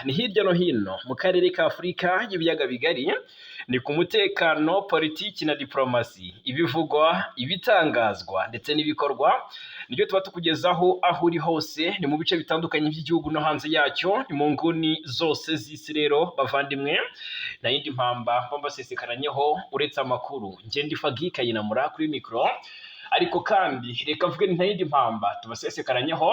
ni hirya no hino mu karere ka Afurika y'ibiyaga bigari, ni ku mutekano, politiki na diplomasi, ibivugwa, ibitangazwa ndetse n'ibikorwa, nibyo tuba tukugezaho aho uri hose, ni mu bice bitandukanye by'igihugu no hanze yacyo, ni mu nguni zose z'isi. Rero bavandimwe, nta yindi mpamba mba mbasesekaranyeho uretse amakuru. Njye ndi Fagi Kayinamura kuri mikoro, ariko kandi reka mvuge nta yindi mpamba tubasesekaranyeho.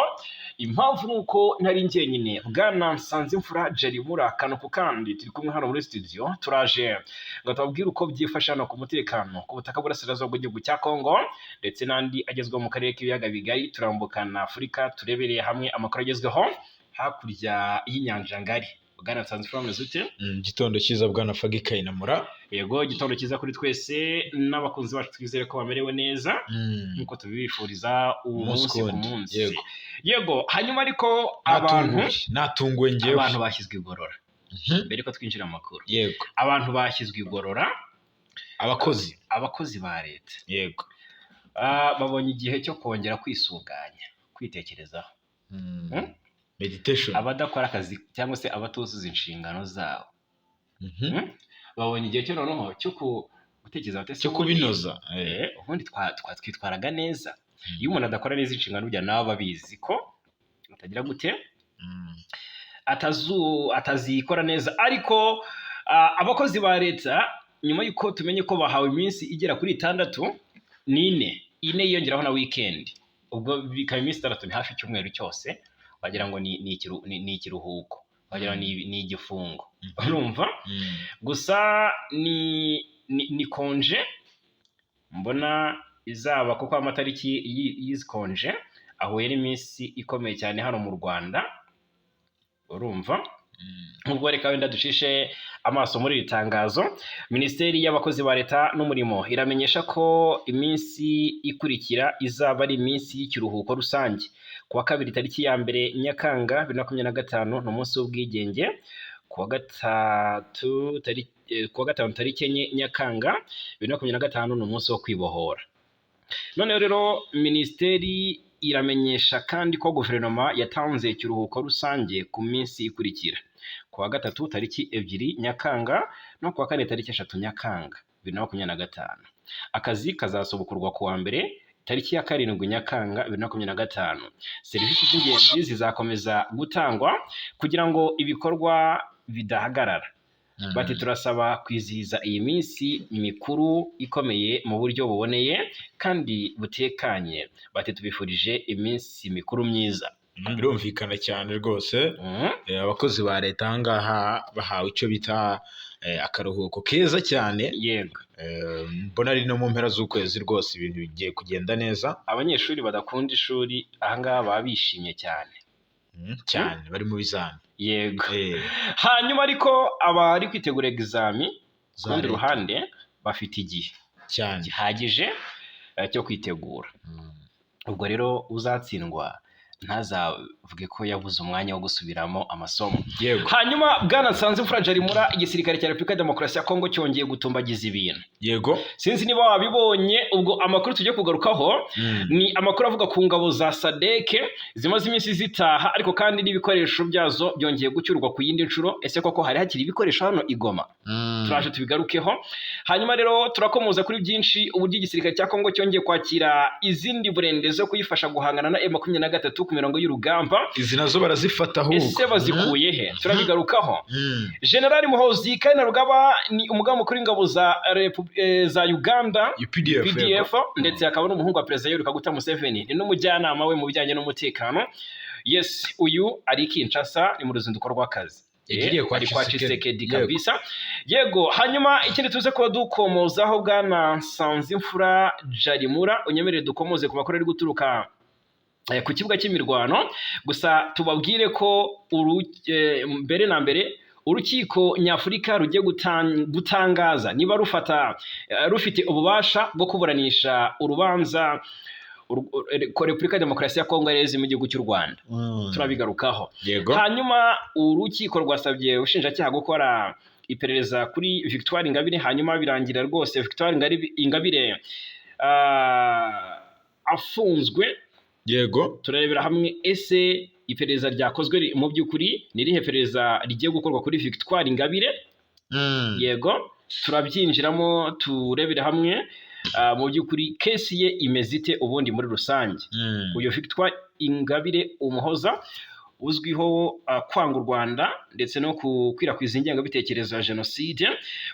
Impamvu nuko ntari njyenyine, Bwana Nsanzimfura Jarimura Kanuku, kandi turi kumwe hano muri studio. Turaje ngo tubabwire uko byifashe hano ku mutekano ku butaka burasirazuba bw'igihugu cya Kongo ndetse n'andi agezweho mu karere k'ibiyaga bigari. Turambukana Afurika, turebereye hamwe amakuru agezweho hakurya y'inyanja ngari. Bwana Nsanzimfura, meze ute? Gitondo cyiza Bwana Fagi Kayinamura. Yego, igitondo cyiza kuri twese n'abakunzi bacu, twizere ko bamerewe neza nk'uko tubifuriza umunsi ku munsi. Yego, hanyuma ariko natunguwe ngewe, abantu bashyizwe igorora. Mbere ko twinjira mu makuru, yego, abantu bashyizwe igorora, abakozi ba leta, yego, babonye igihe cyo kongera kwisuganya, kwitekerezaho, meditation. abadakora akazi cyangwa se abatuzuza inshingano zabo, babonye igihe cyo noneho cyo gutekereza, cyo kubinoza. Ubundi twitwaraga neza. Iyo umuntu adakora neza inshingano bya nawe babizi ko atagira gute, atazikora neza. Ariko abakozi ba leta, nyuma y'uko tumenye ko bahawe iminsi igera kuri 6 n'ine yiyongeraho na weekend, ubwo bikaba iminsi 3, ni hafi icyumweru cyose, wagira ngo ni ikiruhuko, wagira ngo ni igifungo, urumva. Gusa ni konje mbona izaba, kuko amatariki y'izi konje ahuye n'iminsi ikomeye cyane hano mu Rwanda, urumva. Ubwo reka wenda ducishe amaso muri iri tangazo. Minisiteri y'abakozi ba leta n'umurimo iramenyesha ko iminsi ikurikira izaba ari iminsi y'ikiruhuko rusange. Kuwa kabiri tariki ya 1 Nyakanga 2025 ni umunsi w'ubwigenge. Kuwa gatanu tariki 4 Nyakanga 2025 ni umunsi wo kwibohora. None rero minisiteri iramenyesha kandi ko guverinoma yatanze ikiruhuko rusange ku minsi ikurikira: kuwa gatatu tariki 2 Nyakanga no kuwa kane tariki 3 Nyakanga 2025. Akazi kazasubukurwa kuwa mbere tariki ya 7 Nyakanga 2025. Serivisi z'ingenzi zizakomeza gutangwa kugira ngo ibikorwa bidahagarara. Bati turasaba kwizihiza iyi minsi mikuru ikomeye mu buryo buboneye kandi butekanye. Bati tubifurije iminsi mikuru myiza. Birumvikana cyane rwose. Abakozi ba leta ahangaha bahawe icyo bita akaruhuko keza cyane. Yego, mbona ari no mu mpera z'ukwezi rwose ibintu bigiye kugenda neza. Abanyeshuri badakunda ishuri ahangaha baba bishimye cyane cyane, bari mu bizami. Yego. Hanyuma ariko abari kwitegura exami ku rundi ruhande bafite igihe cyane gihagije cyo kwitegura. Ubwo rero uzatsindwa ntazavuge ko yabuze umwanya wo gusubiramo amasomo. Yego. Hanyuma Bwana Nsanzimfura Jarimura, igisirikare cya Repubulika ya Demokarasi ya Kongo cyongeye gutumbagiza ibintu. Yego. Sinzi niba wabibonye. Ubwo amakuru tujye kugarukaho ni amakuru avuga ku ngabo za SADC zimaze iminsi zitaha, ariko kandi n'ibikoresho byazo byongeye gucyurwa ku yindi nshuro. Ese koko hari hakiri ibikoresho hano i Goma? Turaje tubigarukeho. Hanyuma rero turakomoza kuri byinshi, uburyo igisirikare cya Kongo cyongeye kwakira izindi burende zo kuyifasha guhangana na M23 ku mirongo y'urugamba. Izi nazo barazifata ahubwo. Ese bazikuye he? Turabigarukaho. General Muhoozi Kainerugaba ni umugaba mukuru w'ingabo za Uganda, UPDF, ndetse akaba n'umuhungu wa Perezida Yoweri Kaguta Museveni, ni n'umujyanama we mu bijyanye n'umutekano. Yes, uyu ari Kinshasa, ni mu ruzinduko rw'akazi. Ari kwa Tshisekedi kabisa. Yego. Hanyuma ikindi tuze kuba dukomozaho Bwana Nsanzimfura Jarimura, unyemerere dukomoze ku makuru ari guturuka ku kibuga cy'imirwano. Gusa tubabwire ko mbere na mbere urukiko nyafurika rugiye gutangaza niba rufite ububasha bwo kuburanisha urubanza Repubulika ya Demokarasi ya Kongo yareze mu gihugu cy'u Rwanda. Turabigarukaho. Hanyuma urukiko rwasabye ubushinjacyaha gukora iperereza kuri Victoire Ingabire, hanyuma birangira rwose Victoire Ingabire afunzwe. Yego. Turarebera hamwe ese iperereza ryakozwe mu by'ukuri ni irihe perereza rigiye gukorwa kuri Victoire Ingabire? Yego, turabyinjiramo turebere hamwe mu by'ukuri kesi ye imeze ite ubundi muri rusange. Uyu Victoire Ingabire Umuhoza uzwiho kwanga u Rwanda ndetse no gukwirakwiza ingengabitekerezo ya jenoside,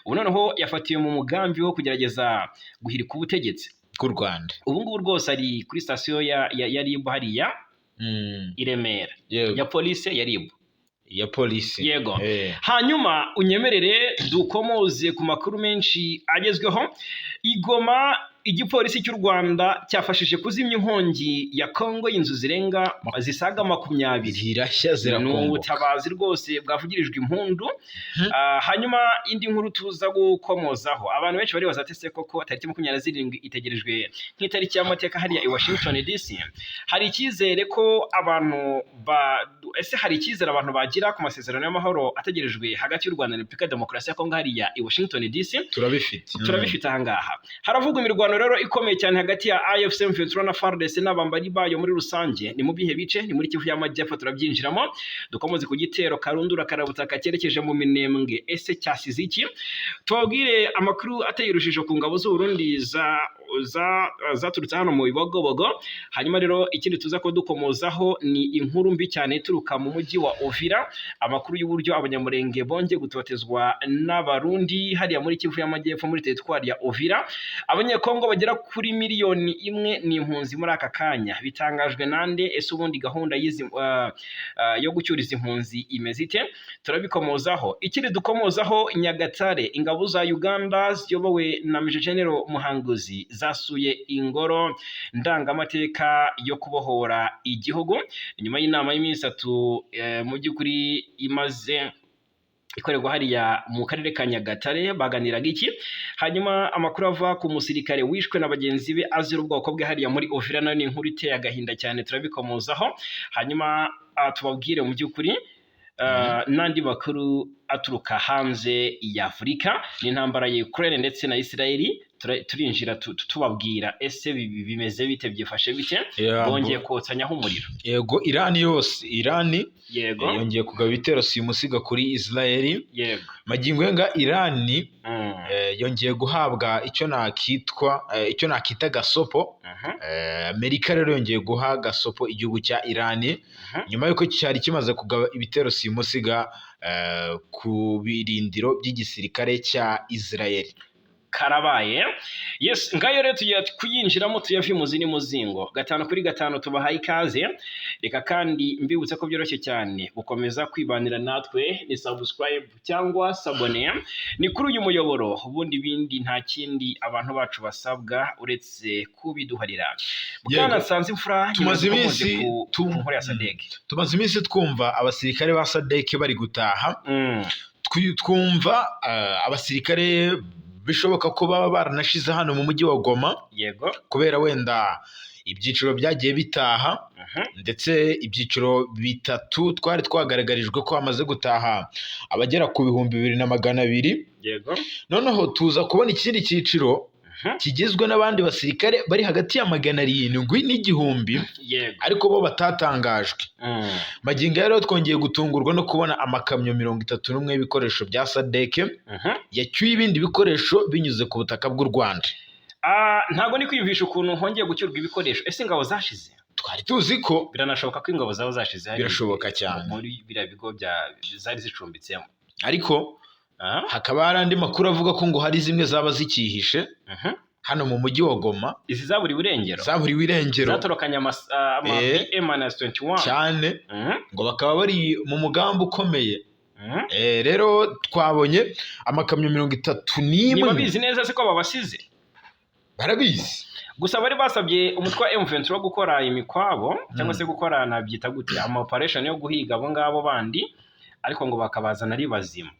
ubu noneho yafatiwe mu mugambi wo kugerageza guhirika ubutegetsi bw'u Rwanda. Ubu ngubu rwose ari kuri sitasiyo ya RIB hariya i Remera, ya polisi ya RIB. Ya polisi. Yego. Hanyuma unyemerere dukomoze ku makuru menshi agezweho. I Goma igipolisi cy'u Rwanda cyafashije kuzimya inkongi ya Kongo y'inzu zisaga 20 zirashya zirakongoka. Ni ubutabazi rwose bwavugirijwe impundu. Hanyuma indi nkuru tuza gukomozaho, abantu benshi bari bazatese koko tariki 27 itegerejwe nk'itariki y'amateka hariya i Washington DC. Hari icyizere ko abantu hari icyizere abantu bagira ku masezerano y'amahoro ategerejwe hagati y'u Rwanda na Repubulika ya Demokarasi ya Kongo hariya i Washington DC. Turabifite ahangaha. Haravugwa imirwano rero ikomeye cyane hagati ya AFC M23 na FARDC n'abambari bayo muri rusange. Ni mu bihe bice, ni muri Kivu y'Amajyepfo, turabyinjiramo dukomoze ku gitero karundura karabutaka cyerekeje mu Minembwe. Ese cyasize iki? Tubabwire amakuru ateye urujijo ku ngabo z'u Burundi zaturutse hano mu Bibogobogo. Hanyuma rero ikindi tuza ko dukomozaho ni inkuru mbi cyane ituruka mu mujyi wa Uvira, amakuru y'uburyo abanyamurenge bongeye gutotezwa n'abarundi hariya muri Kivu y'Amajyepfo muri teritwari ya Uvira. Abanyekongo bagera kuri 1 miliyoni ni impunzi muri aka kanya. Bitangajwe nande? Ese ubundi gahunda yo gucyuriza impunzi imeze ite? Turabikomozaho. Ikindi dukomozaho, Nyagatare, ingabo za Uganda ziyobowe na Major General Muhanguzi zasuye ingoro ndangamateka yo kubohora igihugu nyuma y'inama y'iminsi 3 mu by'ukuri imaze ikorerwa hariya mu karere ka Nyagatare. Baganiraga iki? Hanyuma amakuru ava ku musirikare wishwe na bagenzi be azira ubwoko bwe hariya muri Uvira, nayo ni inkuru iteye agahinda cyane, turabikomozaho. Hanyuma tubabwire mu by'ukuri n'andi makuru aturuka hanze ya Afurika, n'intambara ya Ukraine ndetse na Israeli. Turinjira tubabwira ese bimeze bite, byifashe bite, bongeye kotsanyaho umuriro. Yego, Irani yongeye kugaba ibitero simusiga kuri Israeli. Yego, magingo yenga Irani yongeye guhabwa icyo nakita gasopo. Amerika rero yongeye guha gasopo igihugu cya Irani nyuma yuko cyari kimaze kugaba ibitero simusiga ku birindiro by'igisirikare cya Israeli. Karabaye. Yes, ngayo rero tugiye kuyinjiramo tuyavi muzi muzingo 5 tubahaye ikaze. Reka kandi mbibutse ko byoroshye cyane gukomeza kwibanira natwe, ni subscribe cyangwa sabone ni kuri uyu muyoboro. Ubundi bindi nta kindi abantu bacu basabwa uretse kubiduharira. Bwana Sanzimfura, tumaze iminsi twumva abasirikare ba SADC bari gutaha. Twumva abasirikare bishoboka ko baba baranashize hano mu mujyi wa Goma. Yego, kubera wenda ibyiciro byagiye bitaha. Ndetse ibyiciro 3 twari twagaragarijwe ko hamaze gutaha abagera ku 2,200. Yego, noneho tuza kubona ikindi cyiciro kigizwe n'abandi basirikare bari hagati ya 700 n'igihumbi, ariko bo batatangajwe. Magingo rero twongeye gutungurwa no kubona amakamyo 31 y'ibikoresho bya SADC yacyuye ibindi bikoresho binyuze ku butaka bw'u Rwanda. Ntago ni kwiyumvisha ukuntu hongeye gucyurwa ibikoresho. Ese ingabo zashize? Twari tuzi ko biranashoboka ko ingabo zabo zashize, birashoboka cyane muri biriya bigo zari zicumbitsemo, ariko hakaba hari andi makuru avuga ko ngo hari zimwe zaba zikihishe hano mu mujyi wa Goma. Izi zaburiwe irengero zatorokanye M-21 cyane, ngo bakaba bari mu mugambi ukomeye. Rero twabonye amakamyo 31. Niba bizi neza se ko babasize? Barabizi, gusa bari basabye umutwe wa M23 gukora imikwabo cyangwa se gukora nabyita gute ama operation yo guhiga abo ngabo bandi, ariko ngo bakabazana ari bazima.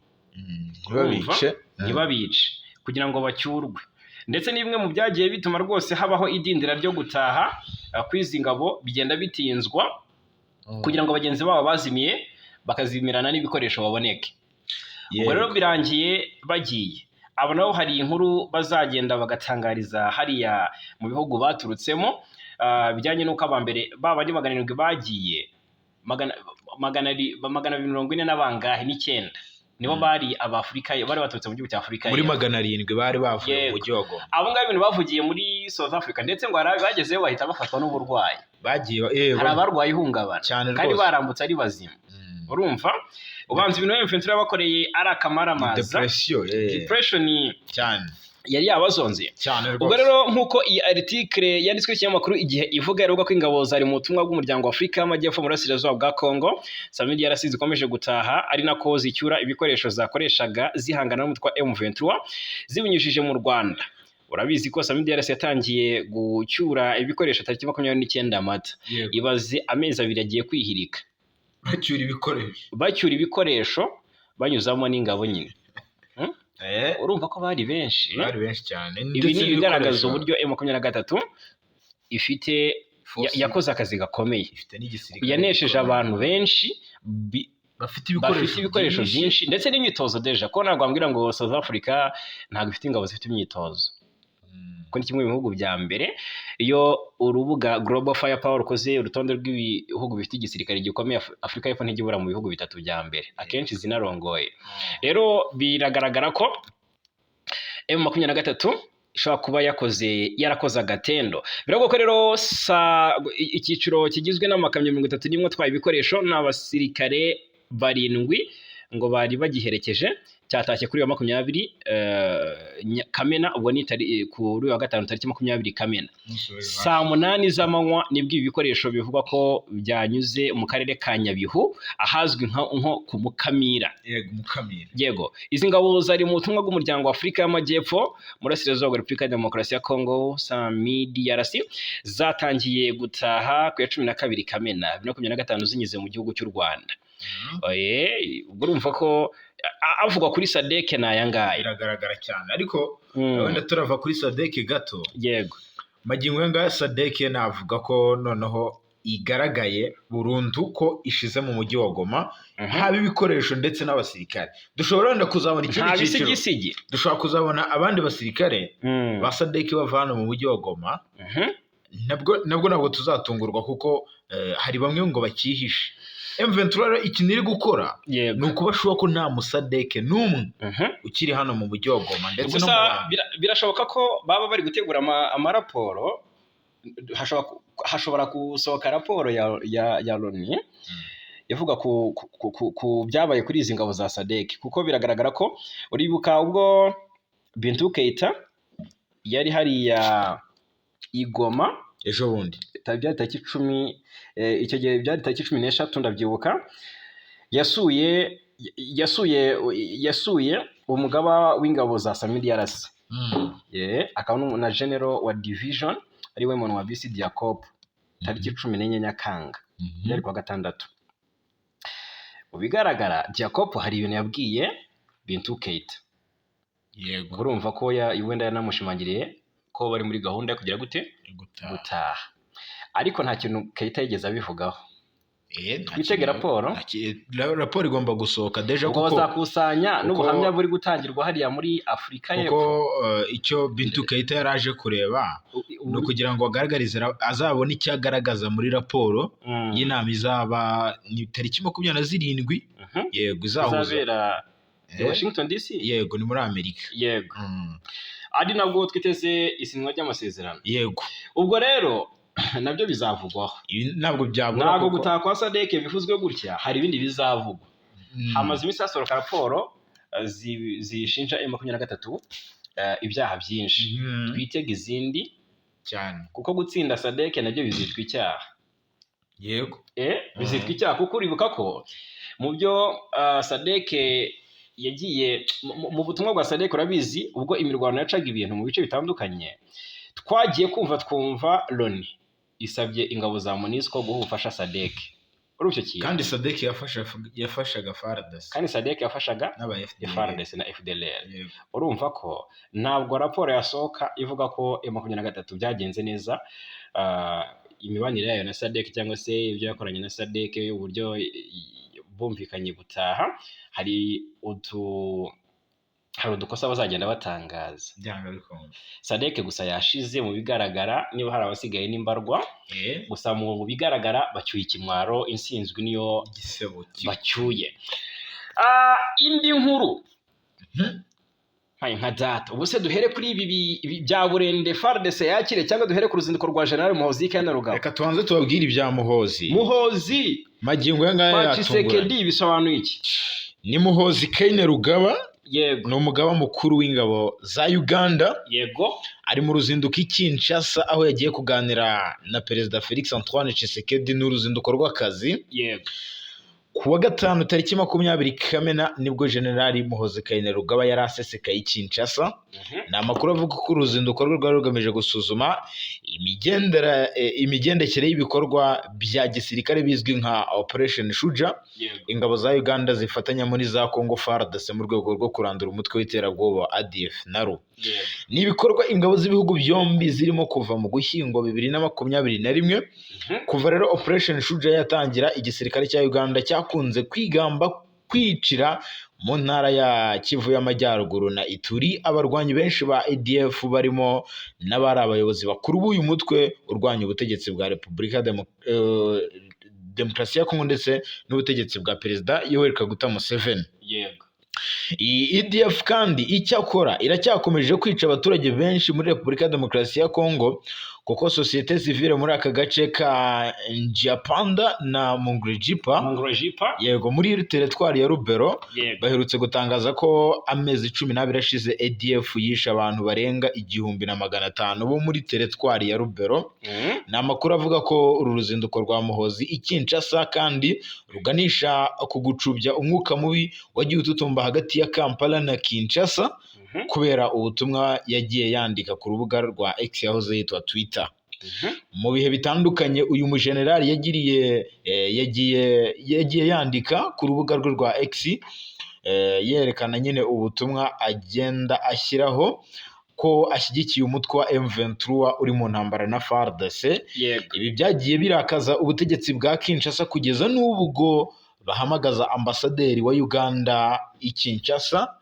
Ntibabice kugira ngo bacyurwe. Ndetse n'imwe mu byagiye bituma rwose habaho idindira ryo gutaha kwizi ngabo bigenda bitinzwa kugira ngo bagenzi babo bazimiye bakazimirana n'ibikoresho baboneke. Ubwo rero birangiye bagiye. Abo nabo hari inkuru bazagenda bagatangariza hariya mu bihugu baturutsemo bijyanye n'uko abambere baba ari 700 bagiye 240 na bangahe n'icyenda nibo bari abafurika bari baturutse mu gihugu cya Afurika muri 700 bari bavuye mu mujyi wa Goma. Abo ngabo ibintu bavugiye muri South Africa ndetse ngo bagezeyo bahita bafatwa n'uburwayi, bagiye hari abarwaye ihungabana kandi barambutse ari bazima. Urumva ubanza ibintu M23 bakoreye ari akamaramaza, depression cyane yari yabazonze cyane rwose. Ubwo rero nk'uko iyi article yanditswe ikinyamakuru Igihe ivuga rero ko ingabo zari mu butumwa bw'umuryango wa Afurika y'Amajyepfo mu burasirazuba bwa Congo, Samedi yarasize ikomeje gutaha ari nako zicyura ibikoresho zakoreshaga zihangana n'umutwe wa M23 zibinyujije mu Rwanda. Urabizi ko Samedi yarasi yatangiye gucyura ibikoresho tariki 29 Mata, ibaze amezi 2 agiye kwihirika bacyura ibikoresho banyuzamo n'ingabo nyine. Urumva ko bari benshi cyane. Ibi ni ibigaragaza uburyo M23 ifite yakoze akazi gakomeye, yanesheje abantu benshi bafite ibikoresho byinshi ndetse n'imyitozo deja ko ntabwo ambwira ngo South Africa ntabwo ifite ingabo zifite imyitozo, ko ni kimwe mu bihugu bya mbere. Iyo urubuga Global Firepower rukoze urutonde rw'ibihugu bifite igisirikare gikomeye, Afurika y'Epfo ntijya mu bihugu 3 bya mbere, akenshi zinarongoye. Rero biragaragara ko M23 ishobora kuba yarakoze agatendo. Biravuga ko rero icyiciro kigizwe n'amakamyo 31 atwaye ibikoresho n'abasirikare 7 ngo bari bagiherekeje cyatashye kuri 20 Kamena, ubwo ni kuri wa gatanu tariki 20 Kamena saa 8 z'amanywa nibwo ibi bikoresho bivugwa ko byanyuze mu karere ka Nyabihu ahazwi nko ku Mukamira. Yego izi ngabo zari mu butumwa bw'umuryango wa Afurika y'Amajyepfo murasirazuba wa Repubulika ya Demokarasi ya Congo, Samedi yarasi zatangiye gutaha ku ya 12 Kamena 2025 zinyuze mu gihugu cy'u Rwanda. Ubwo urumva ko avugwa kuri SADC nayangaya iragaragara cyane, ariko wenda turava kuri SADC gato. Yego magingo yanga SADC navuga ko noneho igaragaye burundu ko ishize mu mujyi wa Goma, haba ibikoresho ndetse n'abasirikare. Dushobora wenda kuzabona ikindi cyiciro, dushobora kuzabona abandi basirikare ba SADC bavana mu mujyi wa Goma. Nabwo tuzatungurwa kuko hari bamwe ngo bakihishe. M23 ikintu iri gukora ni ukubashuka ko nta musadeke n'umwe ukiri hano mu mujyi wa Goma ndetse no birashoboka ko baba bari gutegura amaraporo. Hashobora gusohoka raporo ya Loni ivuga ku byabaye kuri izi ngabo za SADC, kuko biragaragara ko uribuka ubwo Bintou Keita yari hariya Igoma ejo bundi byari tariki 10, icyo gihe byari tariki 16 ndabyibuka, yasuye umugaba w'ingabo za Samedi yarasi akaba na general wa division ari we muntu wa BC Jacob tariki 14 Nyakanga yari kwa gatandatu. Mu bigaragara Jacob hari ibintu yabwiye Bintou Keita. Yego urumva ko wenda yanamushimangiriye ko bari muri gahunda yo kugira gutaha, ariko nta kintu Keita yigeze abivugaho. Twitege raporo igomba gusohoka deja kuko bazakusanya n'ubuhamya buri gutangirwa hariya muri Afurika y'Epfo. Kuko icyo Bintou Keita yaraje kureba no kugira ngo agaragarize azabone icyo agaragaza muri raporo y'inama izaba ni tariki 27. Yego izabera Washington DC. Yego ni muri Amerika. Yego ari nabwo twiteze isinywa ry'amasezerano. Yego ubwo rero nabyo bizavugwaho. Ntabwo byabura ntabwo gutaha kwa SADC bivuzwe gutya, hari ibindi bizavugwa. Hamaze iminsi hasohoka raporo zishinja M23 ibyaha byinshi. Twitega izindi cyane kuko gutsinda SADC nabyo bizitwa icyaha. Yego bizitwa icyaha kuko uribuka ko mu byo SADC yagiye mu butumwa bwa SADC urabizi ubwo imirwano yacaga ibintu mu bice bitandukanye, twagiye twumva Loni isabye ingabo za MONUSCO guha ubufasha SADC. Urumva iki? Kandi SADC yafashaga FARDC. Kandi SADC yafashaga FARDC na FDLR. Urumva ko ntabwo raporo yasohoka ivuga ko M23 byagenze neza. Imibanire yayo na SADC cyangwa se ibyo yakoranye na SADC uburyo bumvikanye gutaha, hari hari udukosa bazagenda batangaza. Sadek gusa yashize mu bigaragara, niba hari abasigaye n'imbarwa, gusa mu bigaragara bacyuye ikimwaro, insinzwi niyo bacyuye. Indi nkuru nka data, ubu se duhere kuri ibi bya Burende FARDC yakire cyangwa duhere ku ruzinduko rwa General Muhoozi Kainerugaba? Reka tubanze tubabwire ibya Muhoozi magingo yangaya yatungura. Tshisekedi bisobanuye iki? Ni Muhoozi Kainerugaba, yego, ni umugaba mukuru w'ingabo za Uganda, yego, ari mu ruzinduko i Kinshasa aho yagiye kuganira na Perezida Felix Antoine Tshisekedi n'uruzinduko rw'akazi. Yego. Kuwa gatanu tariki 20 Kamena nibwo General Muhoozi Kainerugaba yari asesekaye i Kinshasa. Ni amakuru avuga ko uruzinduko rwe rwari rugamije gusuzuma imigendekere y'ibikorwa bya gisirikare bizwi nka Operation Shuja, ingabo za Uganda zifatanya muri za Congo FARDC mu rwego rwo kurandura umutwe w'iterabwoba ADF NALU. Ni ibikorwa ingabo z'ibihugu byombi zirimo kuva mu Gushyingo 2021. Kuva rero Operation Shuja yatangira, igisirikare cya Uganda cyakunze kwigamba kwicira mu ntara ya Kivu y'Amajyaruguru na Ituri abarwanyi benshi ba ADF barimo n'abari abayobozi bakuru b'uyu mutwe urwanya ubutegetsi bwa Repubulika Demokarasi ya Kongo ndetse n'ubutegetsi bwa Perezida Yoweri Kaguta Museveni. Yego. EDF kandi icyakora iracyakomeje kwica abaturage benshi muri Repubulika Demokarasi ya Kongo, kuko societe civile muri aka gace ka Njiapanda na Mungrejipa, yego, muri teritwari ya Rubero, baherutse gutangaza ko amezi 12 ashize ADF yisha abantu barenga 1500 bo muri teritwari ya Rubero. Ni amakuru avuga ko uru ruzinduko rwa Muhoozi i Kinshasa kandi ruganisha ku gucubya umwuka mubi wagiye ututumba hagati ya Kampala na Kinshasa kubera ubutumwa yagiye yandika ku rubuga rwa X yahoze yitwa Twitter. Mu bihe bitandukanye uyu mujenerali yagiye yandika ku rubuga rwe rwa X yerekana nyine ubutumwa agenda ashyiraho ko ashyigikiye umutwe wa M23 uri mu ntambara na FARDC. Ibi byagiye birakaza ubutegetsi bwa Kinshasa kugeza n'ubwo bahamagaza ambasaderi wa Uganda i Kinshasa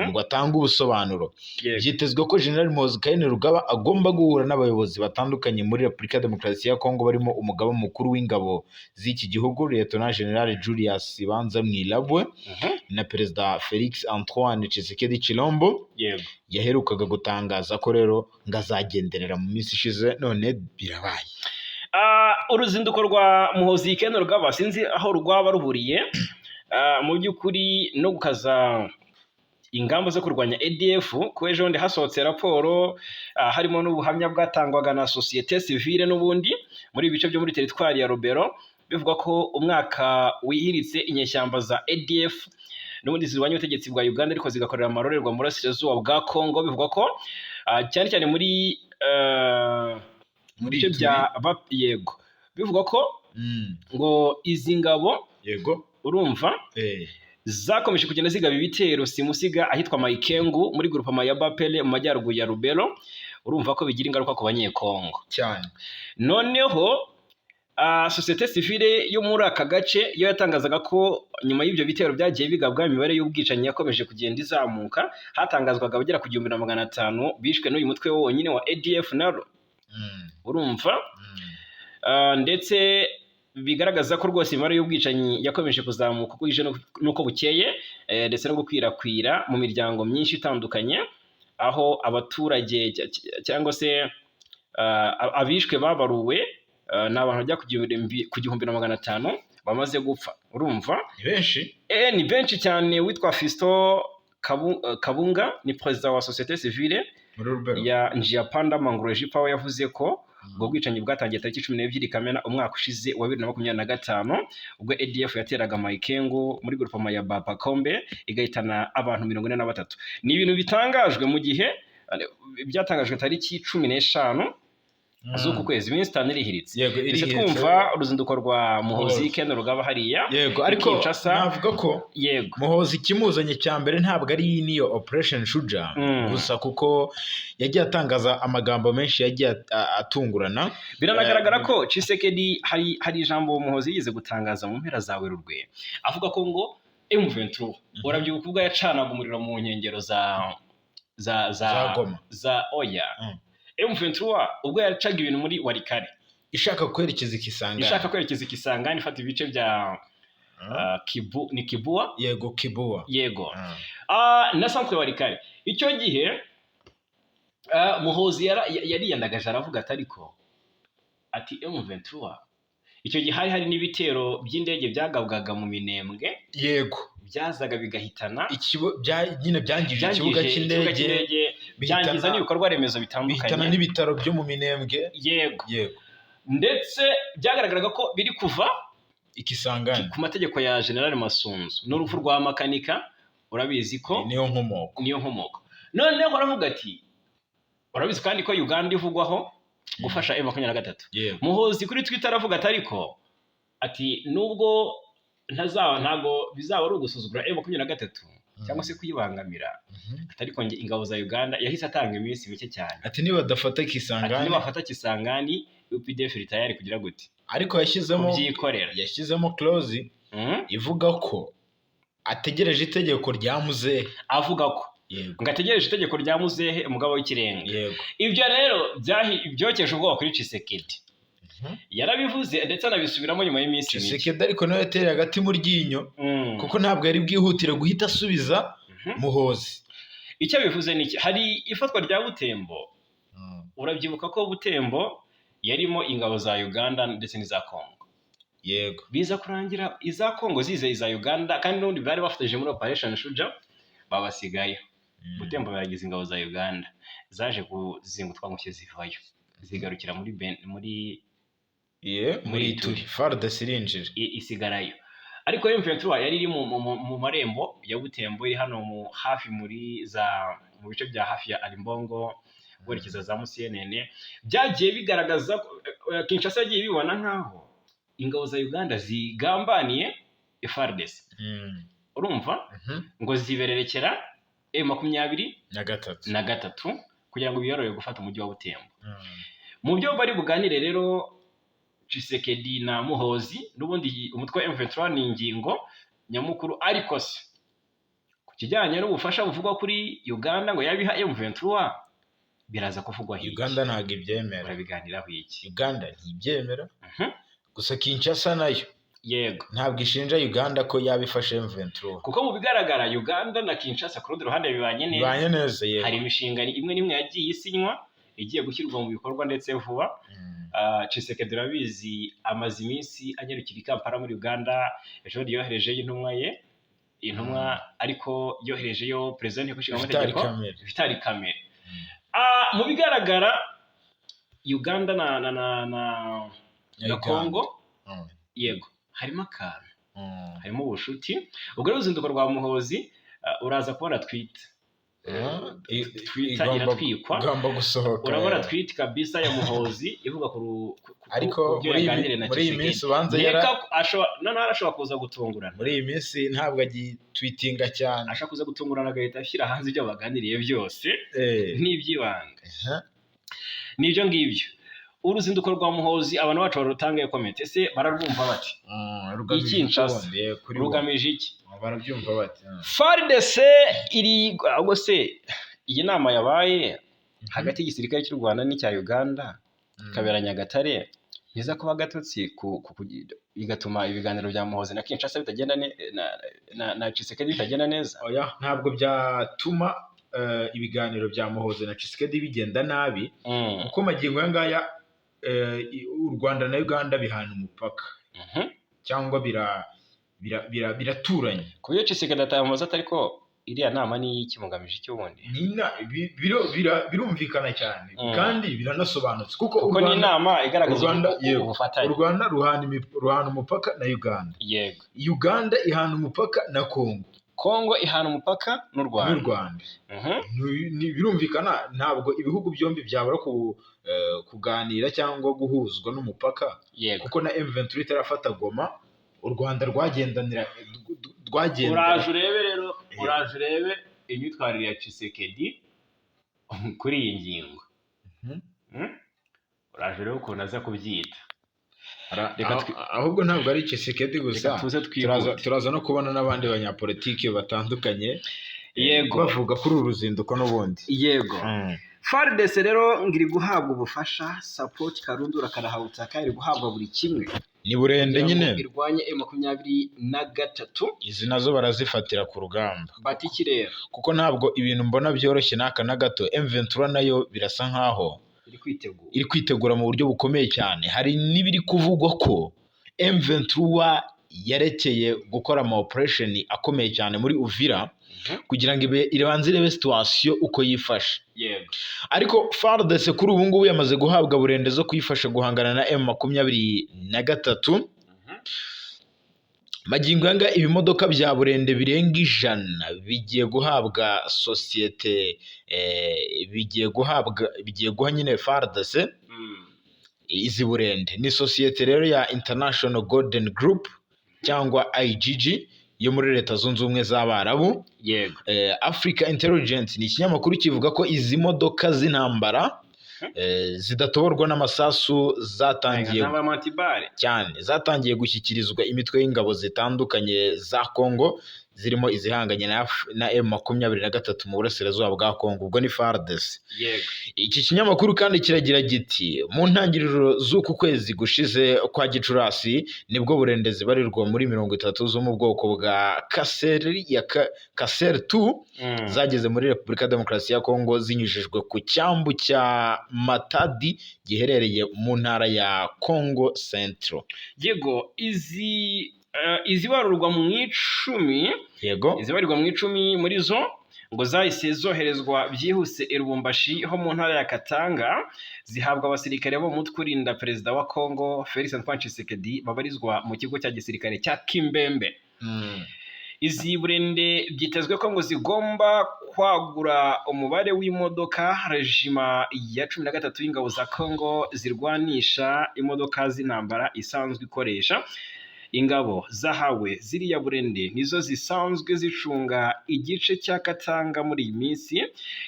ngo atange ubusobanuro. Byitezwe ko General Muhoozi Kainerugaba agomba guhura n'abayobozi batandukanye muri Repubulika Demokarasi ya Kongo barimo umugaba mukuru w'ingabo z'iki gihugu Lieutenant General Julius Banza Mwilabwe na Perezida Felix Antoine Tshisekedi Chilombo. Yaherukaga gutangaza ko rero ngazagenderera mu minsi ishize, none birabaye. Uruzinduko rwa Muhoozi Kainerugaba sinzi aho rwaba ruhuriye mu by'ukuri no gukaza ingamba zo kurwanya ADF, ko ejo ndi hasohotse raporo harimo n'ubuhamya bwatangwaga na societe civile n'ubundi muri ibice byo muri teritwari ya Rubero, bivuga ko umwaka wihiritse inyeshyamba za ADF n'ubundi zirwanya ubutegetsi bwa Uganda ariko zigakorera amarorerwa mu burasirazuba bwa Congo. Bivuga ko cyane cyane muri bice bya yego, bivuga ko ngo izi ngabo, yego, urumva, zakomeje kugenda zigaba ibitero simusiga ahitwa Mayikengu muri groupement ya Bapele mu majyaruguru ya Rubero. Urumva ko bigira ingaruka ku banyekongo cyane. Noneho societe civile yo muri aka gace yo yatangazaga ko nyuma y'ibyo bitero byagiye bigabwa imibare y'ubwicanyi yakomeje kugenda izamuka, hatangazwaga abagera ku 1500 bishwe n'uyu mutwe wonyine wa ADF NALU. Urumva, ndetse bigaragaza ko rwose imibare y'ubwicanyi yakomeje kuzamuka uko ije nuko bukeye, ndetse no gukwirakwira mu miryango myinshi itandukanye, aho abaturage cyangwa se abishwe babaruwe ni abantu bajya ku 1500 bamaze gupfa. Urumva, ni benshi cyane. Witwa Fiston Kabunga ni perezida wa societe civile ya Njiapanda Mangrejipa, we yavuze ko ubwo bwicanyi bwatangiye tariki 12 Kamena umwaka ushize wa 2025 ubwo ADF yateraga Mayikengu muri groupement ya Bapakombe igahitana abantu 43. Ni ibintu bitangajwe mu gihe byatangajwe tariki 15 z'uku kwezi, iminsi 5 irihiritse. Ese twumva uruzinduko rwa Muhoozi Kainerugaba hariya. Yego, ariko navuga ko Muhoozi kimuzanye cya mbere ntabwo ari niyo Operation Shuja gusa, kuko yagiye atangaza amagambo menshi yagiye atungurana. Biranagaragara ko Tshisekedi hari ijambo Muhoozi yize gutangaza mu mpera za Werurwe avuga ko ngo M23 urabyibuka ubwo yacanaga umuriro mu nkengero za Goma oya M23 ubwo yacaga ibintu muri Walikale ishaka kwerekeza Ikisangani ifata ibice bya Kibua yego na centre Walikale. Icyo gihe Muhozi yariyandagaje aravuga ati M23 icyo gihe hari n'ibitero by'indege byagabwaga mu Minembwe yego byazaga bigahitana nyine byangije ikibuga cy'indege byangiza n'ibikorwa remezo bitandukanye bihitana n'ibitaro byo mu Minembwe yego ndetse byagaragaraga ko biri kuva Ikisangani ku mategeko ya General Masunzu n'urupfu rwa Makanika urabizi ko niyo nkomoko noneho aravuga ati urabizi kandi ko Uganda ivugwaho gufasha M23 Muhozi kuri Twitter aravuga ati nubwo ntago bizaba ari ugusuzugura M23 cyangwa se kuyibangamira ariko ingabo za Uganda yahise atanga iminsi mike cyane ati niba dafata Kisangani UPDF tayari kugira gute ariko yashyizemo clause ivuga ko ategereje itegeko rya Muzehe avuga ko ngo ategereje itegeko rya Muzehe umugabo w'ikirenga ibyo rero byokeje ubwoba kuri Tshisekedi yarabivuze ndetse anabisubiramo nyuma y'iminsi mike Tshisekedi ariko nawe yatereye agati mu ryinyo kuko ntabwo yari bwihutire guhita asubiza Muhozi. Icyo bivuze ni iki? Hari ifatwa rya Butembo urabyibuka ko Butembo yarimo ingabo za Uganda ndetse n'iza Kongo yego biza kurangira iza Kongo zize iza Uganda kandi n'undi bari bafatije muri Operation Shuja babasigaye Butembo baragize ingabo za Uganda zaje kuzingutwa mushye zivayo zigarukira muri Ituri FARDC irinjira isigarayo ariko M23 yari iri mu marembo ya Butembo iri hano mu hafi mu bice bya hafi ya Alimbongo werekeza za Musienene byagiye bigaragaza Kinshasa yagiye bibona nkaho ingabo za Uganda zigambaniye FARDC urumva ngo zibererekera M23 kugira ngo biyorore gufata umujyi wa Butembo mu byo bari buganire rero Tshisekedi na Muhozi n'ubundi umutwe wa M23 ni ingingo nyamukuru ariko se ku kijyanye n'ubufasha buvugwa kuri Uganda ngo yabiha M23 biraza kuvugwa hiki Uganda ntabwo ibyemera urabiganiraho iki Uganda ntibyemera gusa Kinshasa nayo yego ntabwo ishinja Uganda ko yabifashe M23 kuko mu bigaragara Uganda na Kinshasa ku rundi ruhande bibanye neza hari imishinga imwe n'imwe yagiye isinywa igiye gushyirwa mu bikorwa ndetse vuba Tshisekedi urabizi amaze iminsi anyarukira i Kampala muri Uganda ejo yoherejeyo intumwa ariko yoherejeyo president w'ishinga amategeko Vital Kamerhe mu bigaragara Uganda na Congo yego harimo akantu harimo ubushuti ubwo uruzinduko rwa Muhozi uraza kubona Twitter iratwikwa urabona tweet kabisa ya Muhozi ivuga ariko muri iyi minsi ubanza arashobora kuza gutungurana muri iyi minsi ntabwo agitwitinga cyane ashaka kuza gutungurana agahita ashyira hanze ibyo baganiriye byose n'ibyibanga nibyo ngibyo uruzinduko rwa Muhozi abantu bacu barutangaye comment ese bararwumva bati Kinshasa rugamije iki barabyumva bati FARDC iri ahubwo se iyi nama yabaye hagati y'igisirikare cy'u Rwanda n'icya Uganda kabera Nyagatare biza kuba gatotsi bigatuma ibiganiro bya Muhozi na Kinshasa bitagenda na Tshisekedi bitagenda neza oya ntabwo byatuma ibiganiro bya Muhozi na Tshisekedi bigenda nabi kuko magingo yangaya u Rwanda na Uganda bihana umupaka cyangwa biraturanye ku byo Tshisekedi atamuza ariko iriya nama ni ikimugamije cy'ubundi birumvikana cyane kandi biranasobanutse kuko ni inama igaragaza ubufatanye u Rwanda ruhana umupaka na Uganda yego Uganda ihana umupaka na Kongo ihana umupaka n'u Rwanda birumvikana ntabwo ibihugu byombi byabura kuganira cyangwa guhuzwa n'umupaka kuko na M23 itarafata Goma u Rwanda rwagendera uraje urebe imyitwarire ya Tshisekedi kuri iyi ngingo uraje urebe ukuntu aza kubyita ahubwo ntabwo ari Tshisekedi gusa, reka tuze twihute. turaza no kubona n'abandi banyapolitiki batandukanye yego bavuga kuri uru ruzinduko n'ubundi. yego FARDC rero ngiri guhabwa ubufasha support karundura karahawutsa kandi guhabwa buri kimwe ni burende nyine irwanye M23. izi nazo barazifatira ku rugamba batiki rero kuko ntabwo ibintu mbona byoroshye n'aka na gato. M23 nayo birasa nkaho iri kwitegura mu buryo bukomeye cyane. Hari n'ibiri kuvugwa ko M23 yarekeye gukora ama operation akomeye cyane muri Uvira kugira ngo ibanze irebe situation uko yifashe. Ariko FARDC kuri ubu ngubu yamaze guhabwa burende zo kuyifasha guhangana na M23. Magingo yanga ibimodoka bya burende birenga 100 bigiye guhabwa societe bigiye guha nyine FARDC izi burende. Ni societe rero ya International Golden Group cyangwa IGG yo muri Leta Zunze Ubumwe z'Abarabu. Africa Intelligence ni ikinyamakuru kivuga ko izi modoka z'intambara zidatoborwa n'amasasu zatangiye gushyikirizwa imitwe y'ingabo zitandukanye za Kongo zirimo izihanganye na M23 mu burasirazuba bwa Kongo, ubwo ni FARDC. Iki kinyamakuru kandi kiragira giti mu ntangiriro z'uku kwezi gushize kwa Gicurasi nibwo burende zibarirwa muri 30 zo mu bwoko bwa Caser 2 zageze muri Repubulika ya Demokarasi ya Kongo zinyujijwe ku cyambu cya Matadi giherereye mu ntara ya Kongo Central. Yego izibarurwa mu 10 izibarirwa mu 10 muri zo ngo zahise zoherezwa byihuse i Lubumbashi ho mu ntara ya Katanga zihabwa abasirikare bo mutwe urinda perezida wa Kongo Felix Antoine Tshisekedi babarizwa mu kigo cya gisirikare cya Kimbembe. Izi burende byitezwe ko ngo zigomba kwagura umubare w'imodoka regima ya 13 y'ingabo za Kongo zirwanisha imodoka z'intambara isanzwe ikoresha. Ingabo zahawe ziriya burende nizo zisanzwe zicunga igice cya Katanga muri iyi minsi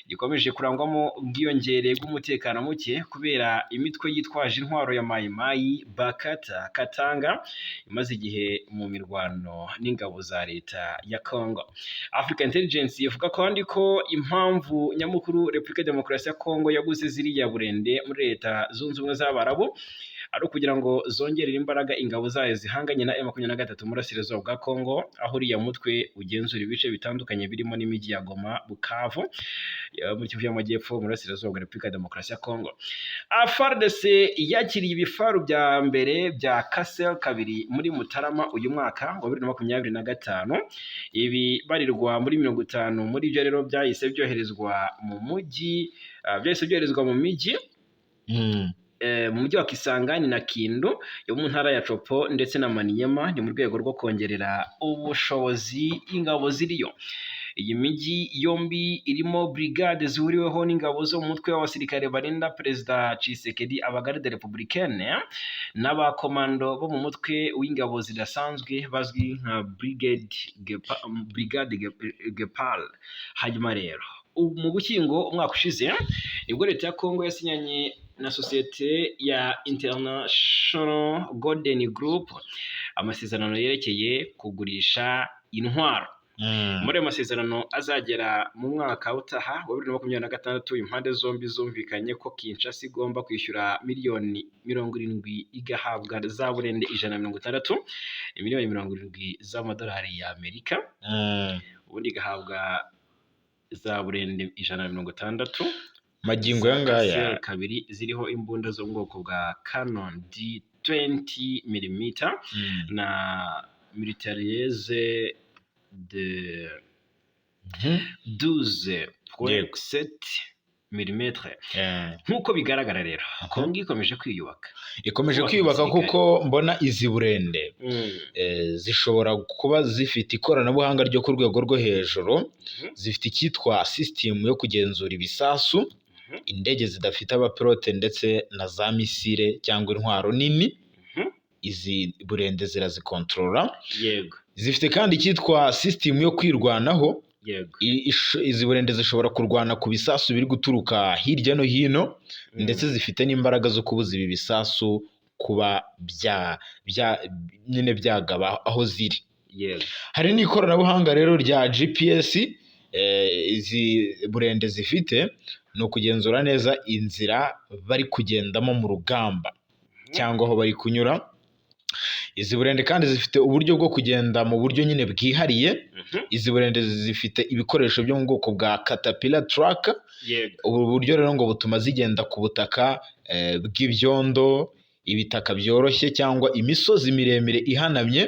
gikomeje kurangwamo ubwiyongere bw'umutekano muke kubera imitwe yitwaje intwaro ya Mai Mai Bakata Katanga imaze igihe mu mirwano n'ingabo za leta ya Kongo. Africa Intelligence ivuga kandi ko impamvu nyamukuru Repubulika ya Demokarasi ya Kongo yaguze ziriya burende muri Leta Zunze Ubumwe z'Abarabu ari ukugira ngo zongerere imbaraga ingabo zayo zihanganye na M23 mu burasirazuba bwa Kongo, aho uriya mutwe ugenzura ibice bitandukanye birimo n'imijyi ya Goma, Bukavu muri Kivu y'Amajyepfo mu burasirazuba bwa Repubulika ya Demokarasi ya Kongo. FARDC yakiriye ibifaru bya mbere bya Caser 2 muri Mutarama uyu mwaka wa 2025. Ibi barirwa muri 50 muri byo rero byahise byoherezwa mu mujyi mu mijyi mu mujyi wa Kisangani na Kindu yo mu ntara ya Chopo ndetse na Maniema ni mu rwego rwo kongerera ubushobozi ingabo ziriyo. Iyi mijyi yombi irimo brigade zihuriweho n'ingabo zo mu mutwe w'abasirikare barinda perezida Tshisekedi Abagarde Republicaine n'abakomando bo mu mutwe w'ingabo zidasanzwe bazwi nka Brigade Gepal. Hanyuma rero mu Gushyingo umwaka ushize nibwo leta ya Kongo yasinyanye na sosiyete ya International Golden Group amasezerano yerekeye kugurisha intwaro. Muri ayo masezerano azagera mu mwaka utaha wa 2026 impande zombi zumvikanye ko Kinshasa igomba kwishyura miliyoni 70 igahabwa za burende 160 miliyoni 70 z'amadolari ya Amerika, ubundi igahabwa za burende 160 magingo yangaya kabiri ziriho imbunda zo mu bwoko bwa Canon D20 mm na militarisée de 12.7 mm. Nk'uko bigaragara rero Kongo ikomeje kwiyubaka kuko mbona izi burende zishobora kuba zifite ikoranabuhanga ryo ku rwego rwo hejuru, zifite icyitwa system yo kugenzura ibisasu, indege zidafite abapilote ndetse na za misile cyangwa intwaro nini. Izi burende zirazikontorora. Zifite kandi icyitwa system yo kwirwanaho. Izi burende zishobora kurwana ku bisasu biri guturuka hirya no hino, ndetse zifite n'imbaraga zo kubuza ibi bisasu kuba nyine byagaba aho ziri. Yego. Hari n'ikoranabuhanga rero rya GPS izi burende zifite, ni ukugenzura neza inzira bari kugendamo mu rugamba cyangwa aho bari kunyura. Izi burende kandi zifite uburyo bwo kugenda mu buryo nyine bwihariye. Izi burende zifite ibikoresho byo mu bwoko bwa Caterpillar truck. Ubu buryo rero ngo butuma zigenda ku butaka bw'ibyondo, ibitaka byoroshye cyangwa imisozi miremire ihanamye,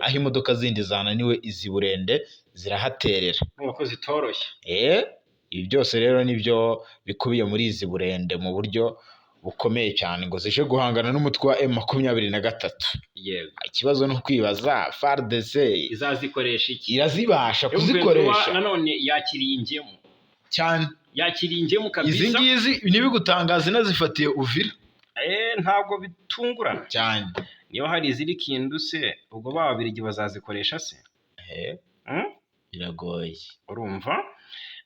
aho imodoka zindi zananiwe izi burende zirahaterera. Nuko zitoroshye. Ibi byose rero nibyo bikubiye muri izi burende mu buryo bukomeye cyane ngo zije guhangana n'umutwe wa M23. Yego. Ikibazo ni ukwibaza FARDC izazikoresha iki? Irazibasha kuzikoresha. Nanone yakiriye ingemu cyane. Yakiriye ingemu kabisa. Izi ngizi ntibigutangaza inazifatiye Uvira. Ntabwo bitungurana cyane. Niba hari iziri Kindu se, ubwo Ababiligi bazazikoresha se? Biragoye. Urumva?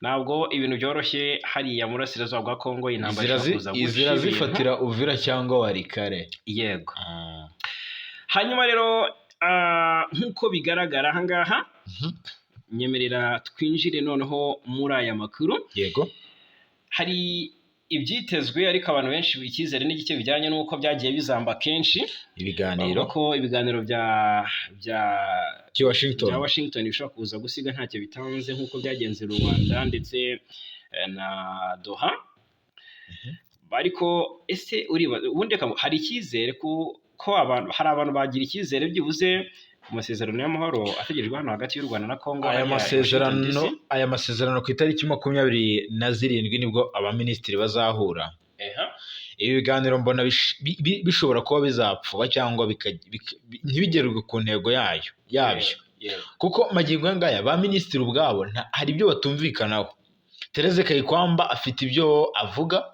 Ntabwo ibintu byoroshye hariya mu burasirazuba bwa Kongo, intambara kuza gushira. Zirazifatira Uvira cyangwa Warikare. Yego. Hanyuma rero nk'uko bigaragara aha ngaha, nyemerera twinjire noneho muri aya makuru. Yego. Hari ibyitezwe ariko abantu benshi icyizere n'igice bijyanye n'uko byagiye bizamba kenshi. Ibiganiro. Ko ibiganiro bya Washington bishobora kuza gusiga ntacyo bitanze nk'uko byagenze mu Rwanda ndetse na Doha. Ariko ese ubundi hari icyizere ko hari abantu bagira icyizere byibuze ku masezerano y'amahoro ategerejwe hano hagati y'u Rwanda na Kongo. Aya masezerano ku itariki 27 nibwo abaminisitiri bazahura. Ibi biganiro mbona bishobora kuba bizapfuba cyangwa ntibigerwe ku ntego yabyo. Kuko magingo ngaya ba minisitiri ubwabo hari ibyo batumvikanaho. Tereze Kayikwamba afite ibyo avuga,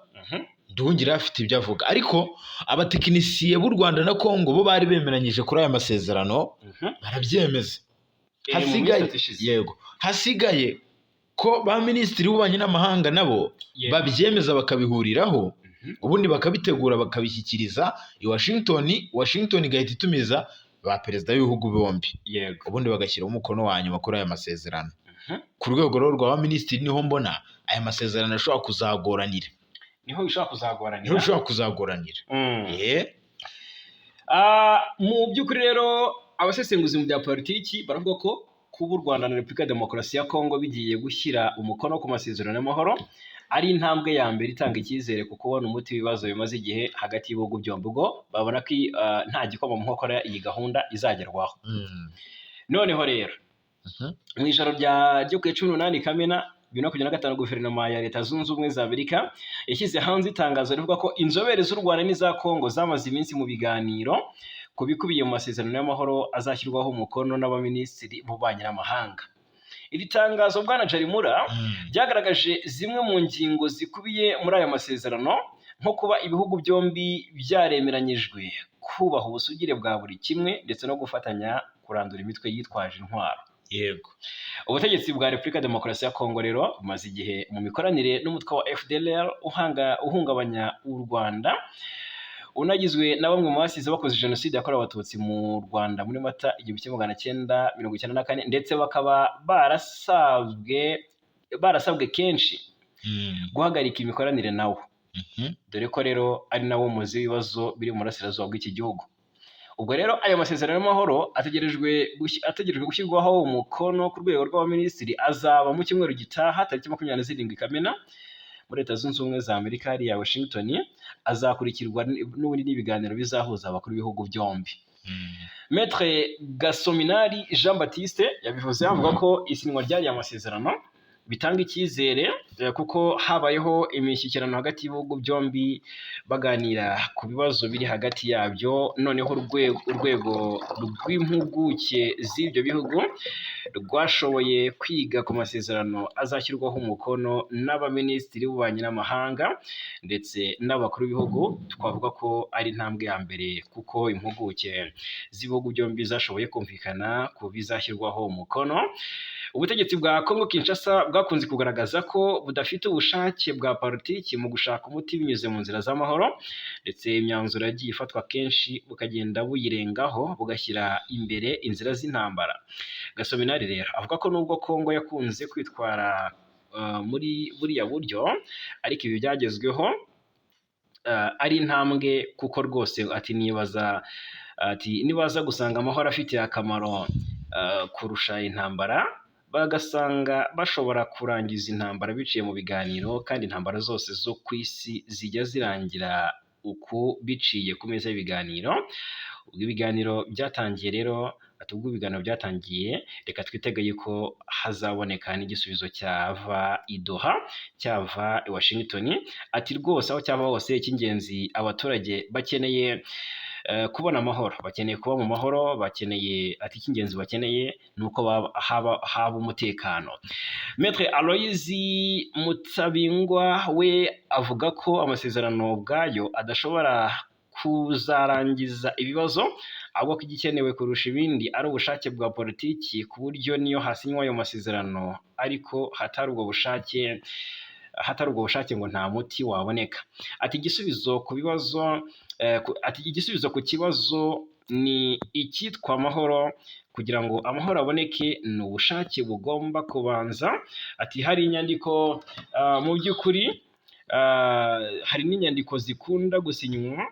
Nduhungira afite ibyo avuga, ariko abatekinisiye b'u Rwanda na Kongo bo bari bemeranyije kuri aya masezerano, barabyemeza. Hasigaye ko ba minisitiri w'ububanyi n'amahanga nabo babyemeza bakabihuriraho, ubundi bakabitegura bakabishyikiriza i Washington igahita itumiza ba perezida b'ibihugu bombi, ubundi bagashyiraho umukono wa nyuma kuri aya masezerano. Ku rwego rwa ba minisitiri niho mbona aya masezerano ashobora kuzagoranira. Niho bishobora kuzagoranira. Mu by'ukuri rero abasesenguzi mu bya politiki baravuga ko kuba u Rwanda na Repubulika ya Demokarasi ya Kongo bigiye gushyira umukono ku masezerano y'amahoro ari intambwe ya mbere itanga icyizere ku kubona umuti w'ibibazo bimaze igihe hagati y'ibihugu byombi, ubwo babona ko nta gikoma mu nkokora iyi gahunda izagerwaho. Noneho rero mu ijoro ryo ku 18 Kamena 2025 guverinoma ya Leta Zunze Ubumwe za Amerika yashyize hanze itangazo rivuga ko inzobere z'u Rwanda n'iza Kongo zamaze iminsi mu biganiro ku bikubiye mu masezerano y'amahoro azashyirwaho umukono n'abaminisitiri b'ububanyi n'amahanga. Iri tangazo Bwana Jarimura ryagaragaje zimwe mu ngingo zikubiye muri aya masezerano, nko kuba ibihugu byombi byaremeranyijwe kubaha ubusugire bwa buri kimwe ndetse no gufatanya kurandura imitwe yitwaje intwaro. Yego. Ubutegetsi bwa Repubulika ya Demokarasi ya Kongo rero bumaze igihe mu mikoranire n'umutwe wa FDLR uhungabanya u Rwanda, unagizwe na bamwe mu basize bakoze jenoside yakorewe abatutsi mu Rwanda muri Mata 1994, ndetse bakaba barasabwe kenshi guhagarika imikoranire nawo, dore ko rero ari nawo muzi w'ibibazo biri mu burasirazuba bw'iki gihugu. Ubwo rero aya masezerano y'amahoro ategerejwe gushyirwaho umukono ku rwego rw'abaminisitiri azaba mu cyumweru gitaha tariki 27 Kamena muri Leta Zunze Ubumwe za Amerika hariya Washington, azakurikirwa n'ubundi n'ibiganiro bizahuza abakuru b'ibihugu byombi. Maître Gasominari Jean Baptiste yabivuze avuga ko isinywa ry'aya masezerano bitanga icyizere kuko habayeho imishyikirano hagati y'ibihugu byombi baganira ku bibazo biri hagati yabyo. Noneho urwego rw'impuguke z'ibyo bihugu rwashoboye kwiga ku masezerano azashyirwaho umukono n'abaminisitiri b'ububanyi n'amahanga ndetse n'abakuru b'ibihugu. Twavuga ko ari intambwe ya mbere kuko impuguke z'ibihugu byombi zashoboye kumvikana ku bizashyirwaho umukono. Ubutegetsi bwa Congo Kinshasa bwakunze kugaragaza ko budafite ubushake bwa politiki mu gushaka umuti binyuze mu nzira z'amahoro, ndetse imyanzuro yagiye ifatwa kenshi bukagenda buyirengaho bugashyira imbere inzira z'intambara. Gasominari rero avuga ko nubwo Congo yakunze kwitwara muri buriya buryo, ariko ibi byagezweho ari intambwe, kuko rwose nibaza gusanga amahoro afitiye akamaro kurusha intambara, bagasanga bashobora kurangiza intambara biciye mu biganiro, kandi intambara zose zo ku isi zijya zirangira uku, biciye ku meza y'ibiganiro. Ubwo ibiganiro byatangiye rero, reka twitege ko hazaboneka n'igisubizo cyava i Doha, cyava i Washington. Ati rwose aho cyava hose, icy'ingenzi abaturage bakeneye kubona amahoro, bakeneye kuba mu mahoro, icy'ingenzi bakeneye ni uko haba umutekano. Maître Aloyizi Mutsabingwa we avuga ko amasezerano ubwayo adashobora kuzarangiza ibibazo, ahubwo ko igikenewe kurusha ibindi ari ubushake bwa politiki, ku buryo niyo hasinywa ayo masezerano ariko hatari ubwo bushake ngo nta muti waboneka. Ati igisubizo ku kibazo ni icyitwa amahoro. Kugira ngo amahoro aboneke ni ubushake bugomba kubanza. Ati hari inyandiko mu by'ukuri hari n'inyandiko zikunda gusinywa.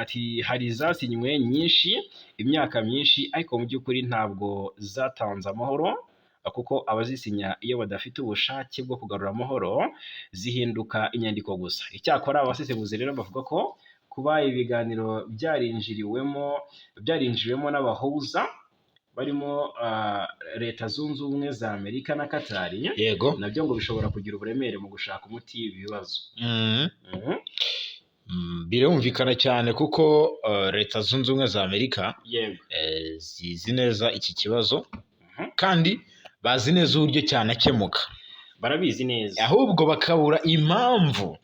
Ati hari izasinywe nyinshi imyaka myinshi, ariko mu by'ukuri ntabwo zatanze amahoro, kuko abazisinya iyo badafite ubushake bwo kugarura amahoro zihinduka inyandiko gusa. Icyakora abasesenguzi rero bavuga ko kuba ibiganiro byarinjiriwemo n'abahuza barimo Leta Zunze Ubumwe za Amerika na Katari, yego, nabyo ngo bishobora kugira uburemere mu gushaka umuti w'ibi bibazo. Birumvikana cyane kuko Leta Zunze Ubumwe za Amerika zizi neza iki kibazo, kandi bazi neza uburyo cyanakemuka, barabizi neza, ahubwo bakabura impamvu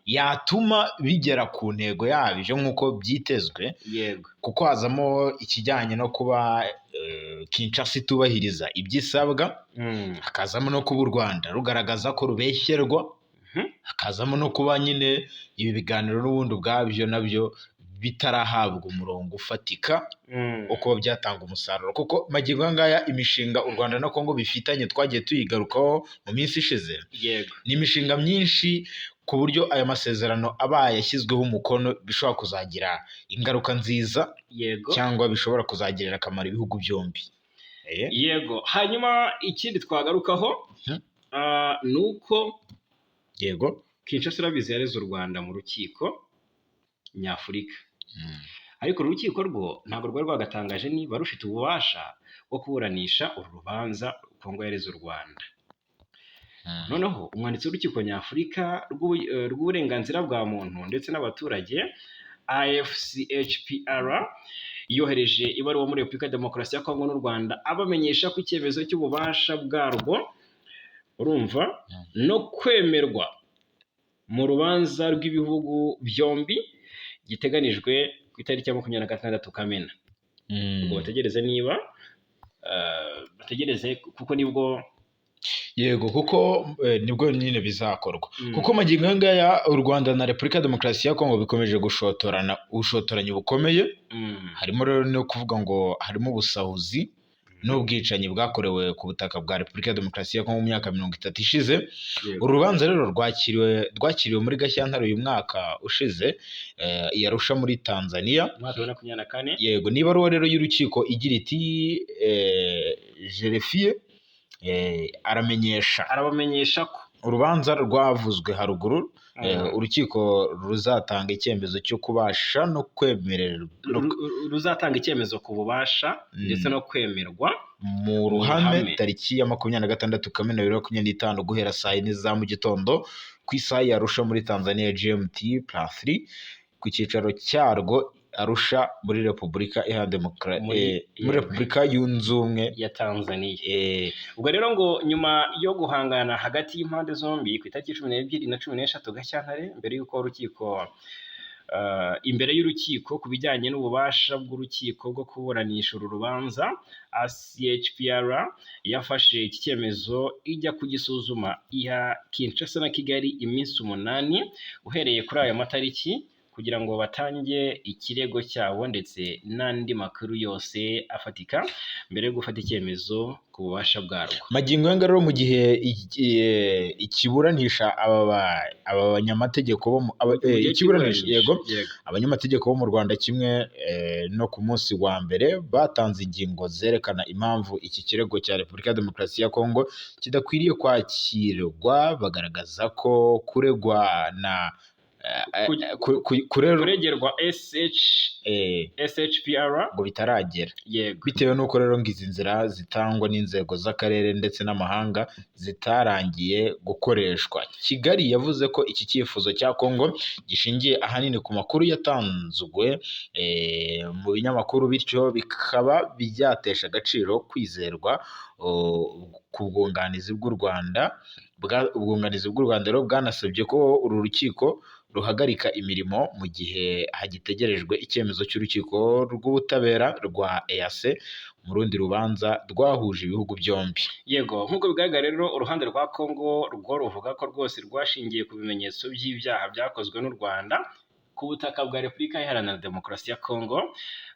yatuma bigera ku ntego yabyo nk'uko byitezwe. Yego, kuko hazamo ikijyanye no kuba Kinshasa itubahiriza ibyo isabwa, hakazamo no kuba u Rwanda rugaragaza ko rubeshyerwa, hakazamo no kuba nyine ibi biganiro n'ubundi ubwabyo nabyo bitarahabwa umurongo ufatika wo kuba byatanga umusaruro. Kuko magingo ngaya imishinga u Rwanda na Congo bifitanye twagiye tuyigarukaho mu minsi ishize, ni imishinga myinshi, ku buryo aya masezerano abaye yashyizweho umukono bishobora kuzagira ingaruka nziza, cyangwa bishobora kuzagirira akamaro ibihugu byombi. Yego, hanyuma ikindi twagarukaho ni uko Kinshasa urabizi yareze u Rwanda mu rukiko nyafurika, ariko urukiko rwo ntabwo rwari rwagatangaje niba rufite ububasha bwo kuburanisha uru rubanza Congo yareze u Rwanda. Noneho umwanditsi w'urukiko nyafurika rw'uburenganzira bwa muntu ndetse n'abaturage AFCHPR yohereje ibaruwa muri Repubulika ya Demokarasi ya Congo n'u Rwanda abamenyesha ko icyemezo cy'ububasha bwarwo, urumva, no kwemerwa mu rubanza rw'ibihugu byombi giteganijwe ku itariki ya 26 Kamena. Ubwo bategereze kuko nibwo nibwo nyine bizakorwa. Kuko magingo ngaya u Rwanda na Repubulika ya Demokarasi ya Congo bikomeje ubushotoranyi bukomeye. Harimo rero no kuvuga ngo harimo ubusahuzi n'ubwicanyi bwakorewe ku butaka bwa Repubulika ya Demokarasi ya Congo mu myaka 30 ishize. Uru rubanza rero rwakiriwe muri Gashyantare uyu mwaka ushize i Arusha muri Tanzania, mwaka wa 2024. Yego, niba rero y'urukiko igira iti Jerefie arabamenyesha ko urubanza rwavuzwe haruguru urukiko ruzatanga icyemezo cyo kubasha no kwemererwa, ruzatanga icyemezo ku bubasha ndetse no kwemerwa mu ruhame tariki ya 26 Kamena 2025 guhera saa 4 za mu gitondo ku isaha ya Arusha muri Tanzania GMT+3 ku cyicaro cyarwo Arusha muri Repubulika muri Repubulika Yunze Ubumwe ya Tanzania. Ubwo rero ngo nyuma yo guhangana hagati y'impande zombi ku itariki 12 na 13 Gashyantare mbere y'uko urukiko imbere y'urukiko ku bijyanye n'ububasha bw'urukiko bwo kuburanisha uru rubanza, ACHPR yafashe iki cyemezo ijya kugisuzuma iha Kinshasa na Kigali iminsi 8 uhereye kuri aya matariki kugira ngo batange ikirego cyabo ndetse n'andi makuru yose afatika mbere yo gufata icyemezo ku bubasha bwarwo. Magingo yanga rero mu gihe ikiburanisha aba banyamategeko abanyamategeko bo mu Rwanda kimwe no ku munsi wa mbere batanze ingingo zerekana impamvu iki kirego cya Repubulika ya Demokarasi ya Kongo kidakwiriye kwakirwa, bagaragaza ko kuregwa na kuregerwa SHPR ngo bitaragera, bitewe n'uko rero ngo izi nzira zitangwa n'inzego z'akarere ndetse n'amahanga zitarangiye gukoreshwa. Kigali yavuze ko iki cyifuzo cya Kongo gishingiye ahanini ku makuru yatanzwe mu binyamakuru, bityo bikaba byatesha agaciro kwizerwa ku bwunganizi bw'u Rwanda. Ubwunganizi bw'u Rwanda rero bwanasabye ko uru rukiko ruhagarika imirimo mu gihe hagitegerejwe icyemezo cy'urukiko rw'ubutabera rwa EAC mu rundi rubanza rwahuje ibihugu byombi. Yego, nk'uko bigaragara rero uruhande rwa Kongo rwo ruvuga ko rwose rwashingiye ku bimenyetso by'ibyaha byakozwe n'u Rwanda ku butaka bwa Repubulika Iharanira Demokarasi ya Kongo.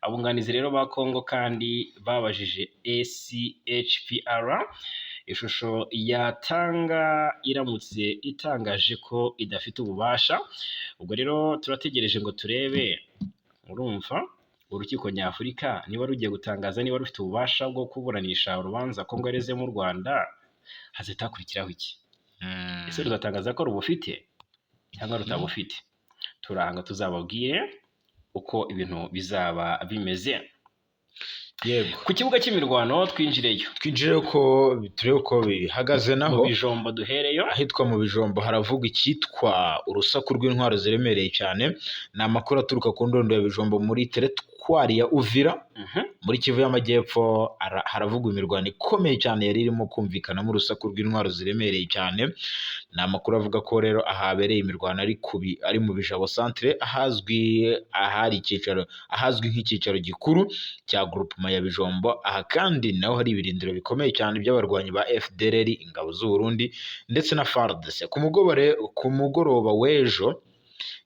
Abunganizi rero ba Kongo kandi babajije ACHPR ishusho yatanga iramutse itangaje ko idafite ububasha. Ubwo rero turategereje ngo turebe, urumva urukiko nyafurika niba rugiye gutangaza niba rufite ububasha bwo kuburanisha urubanza Kongo yareze mu Rwanda, hazitakurikiraho iki? Ese ruzatangaza ko rubufite cyangwa rutabufite? Turanga tuzababwire uko ibintu bizaba bimeze. Yego, ku kibuga cy'imirwano twinjireyo ko turebe uko bihagaze. Naho mu Bijombo duhereyo, ahitwa mu Bijombo haravugwa icyitwa urusaku rw'intwaro ziremereye cyane. Ni amakuru aturuka ku ndondo ya Bijombo muri teritwari ya Uvira muri Kivu y'Amajyepfo. Haravugwa imirwano ikomeye cyane yari irimo kumvikanamo urusaku rw'intwaro ziremereye cyane. Ni amakuru avuga ko rero ahabereye imirwano ari mu Bijabo centre, ahazwi nk'icyicaro gikuru cya groupement ya Bijombo. Aha kandi naho hari ibirindiro bikomeye cyane by'abarwanyi ba FDLR, ingabo z'u Burundi ndetse na FARDC. Ku mugoroba w'ejo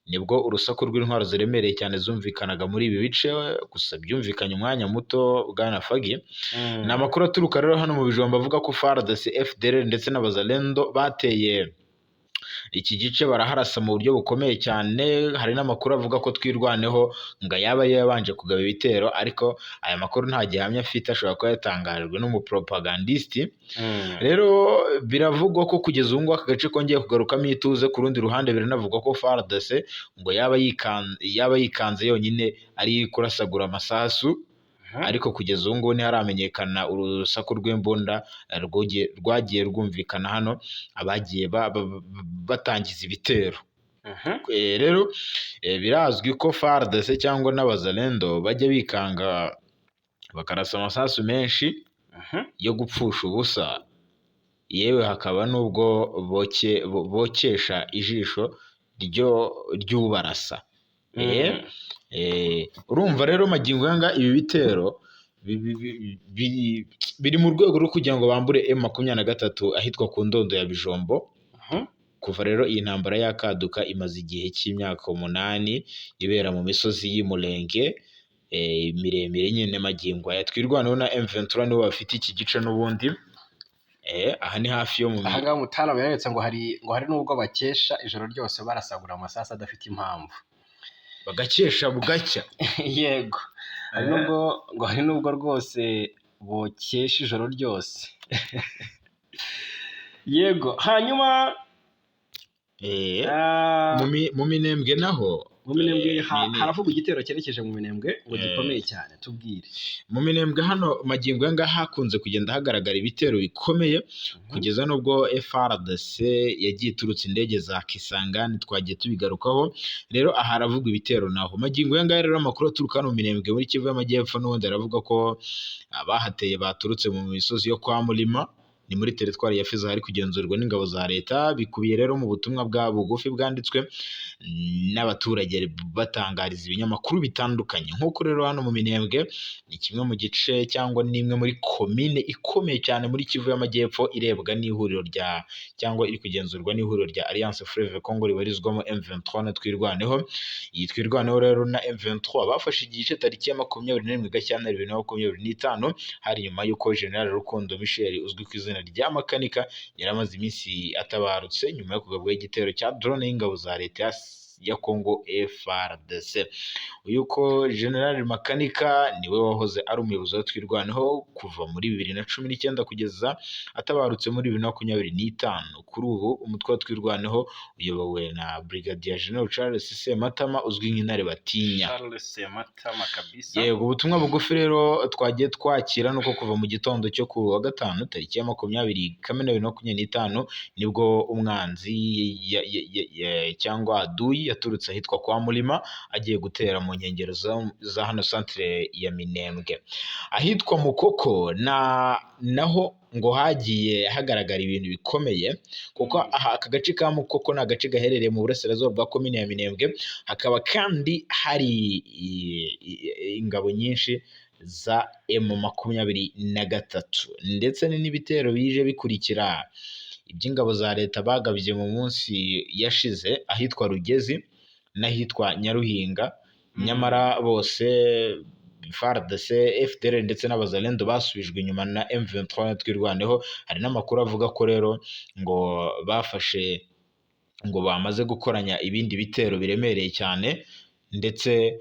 nibwo urusaku rw'intwaro ziremereye cyane zumvikanaga muri ibi bice, gusa byumvikanye umwanya muto bwana Fagi. Ni amakuru aturuka rero hano mu Bijombo avuga ko FARDC, FDLR ndetse n'abazalendo bateye iki gice baraharasa mu buryo bukomeye cyane. Hari n'amakuru avuga ko Twirwaneho ngo yaba yabanje kugaba ibitero, ariko aya makuru nta gihamya afite, ashobora kuba yatangajwe n'umupropagandiste. Rero biravugwa ko kugeza ubu ngubu aka gace kongeye kugarukamo ituze. Ku rundi ruhande biranavugwa ko FARDC ngo yaba yikanze yonyine ari kurasagura amasasu, ariko kugeza ubu ngubu ntiharamenyekana urusaku rw'imbunda rwagiye rwumvikana hano, abagiye batangiza ibitero. Rero birazwi ko FARDC cyangwa n'abazalendo bajya bikanga bakarasa amasasu menshi yo gupfusha ubusa, yewe hakaba n'ubwo bokesha ijisho ry'ubarasa. Urumva rero magingo yanga ibi bitero biri mu rwego rwo kugira ngo bambure M23 ahitwa ku ndondo ya Bijombo. Kuva rero iyi ntambara yakaduka imaze igihe cy'imyaka 8 ibera mu misozi y'Umurenge miremire nyine. Magingo aya Twirwaneho na M23 nibo bafite iki gice n'ubundi. Aha ni hafi yo mu ahangaha Mutarama yaretse ngo hari n'ubwo bakesha ijoro ryose barasagura amasasu adafite impamvu, bagakesha bugacya. Yego, hari n'ubwo rwose bokesha ijoro ryose. Yego, hanyuma mu Minembwe naho mu Minembwe haravuga igitero cyerekeje mu Minembwe ngo gikomeye cyane, tubwire. Mu Minembwe hano magingo yanga hakunze kugenda hagaragara ibitero bikomeye kugeza nubwo FRDC yagiye iturutse indege za Kisangani, twagiye tubigarukaho. Rero aha haravuga ibitero naho magingo yanga rero amakuru aturuka hano mu Minembwe muri Kivu y'Amajyepfo n'ubundi aravuga ko abahateye baturutse mu misozi yo kwa Mulima, ni muri teritwari ya Fizi hari kugenzurwa n'ingabo za leta. Bikubiye rero mu butumwa bwa bugufi bwanditswe n'abaturage batangariza ibinyamakuru bitandukanye. Nk'uko rero hano mu Minembwe ni kimwe mu gice cyangwa n'imwe muri komine ikomeye cyane muri Kivu y'Amajyepfo irebwa n'ihuriro rya cyangwa iri kugenzurwa n'ihuriro rya Alliance Fleuve Congo ribarizwamo M23 na Twirwaneho. Iyi Twirwaneho rero na M23 bafashe igice tariki ya 21 Gashyantare 2025 hari nyuma y'uko General Rukundo Michel uzwi ku izina rya Makanika yari amaze iminsi atabarutse nyuma yo kugabwaho igitero cya drone y'ingabo za leta ya Congo FARDC. Uyu ko General Makanika niwe wahoze ari umuyobozi wa Twirwaneho kuva muri 2019 kugeza atabarutse muri 2025. Kuri ubu umutwe wa Twirwaneho uyobowe na Brigadier General Charles Sematama uzwi nk'intare batinya. Charles Sematama kabisa. Yego, ubutumwa bugufi rero twagiye twakira nuko kuva mu gitondo cyo ku wa gatanu tariki ya 20 Kamena 2025 nibwo umwanzi cyangwa aduyi yaturutse ahitwa kwa Mulima agiye gutera mu nkengero za hano centre ya Minembwe. Ahitwa Mukoko naho ngo hagiye hagaragara ibintu bikomeye kuko aka gace ka Mukoko ni agace gaherereye mu burasirazuba bwa komine ya Minembwe. Hakaba kandi hari ingabo nyinshi za M23 ndetse n'ibitero bije bikurikira iby'ingabo za leta bagabye mu munsi yashize ahitwa Rugezi n'ahitwa Nyaruhinga. Nyamara bose FARDC, FDLR ndetse n'abazalendo basubijwe inyuma na M23 na Twirwaneho. Hari n'amakuru avuga ko rero ngo bafashe ngo bamaze gukoranya ibindi bitero biremereye cyane ndetse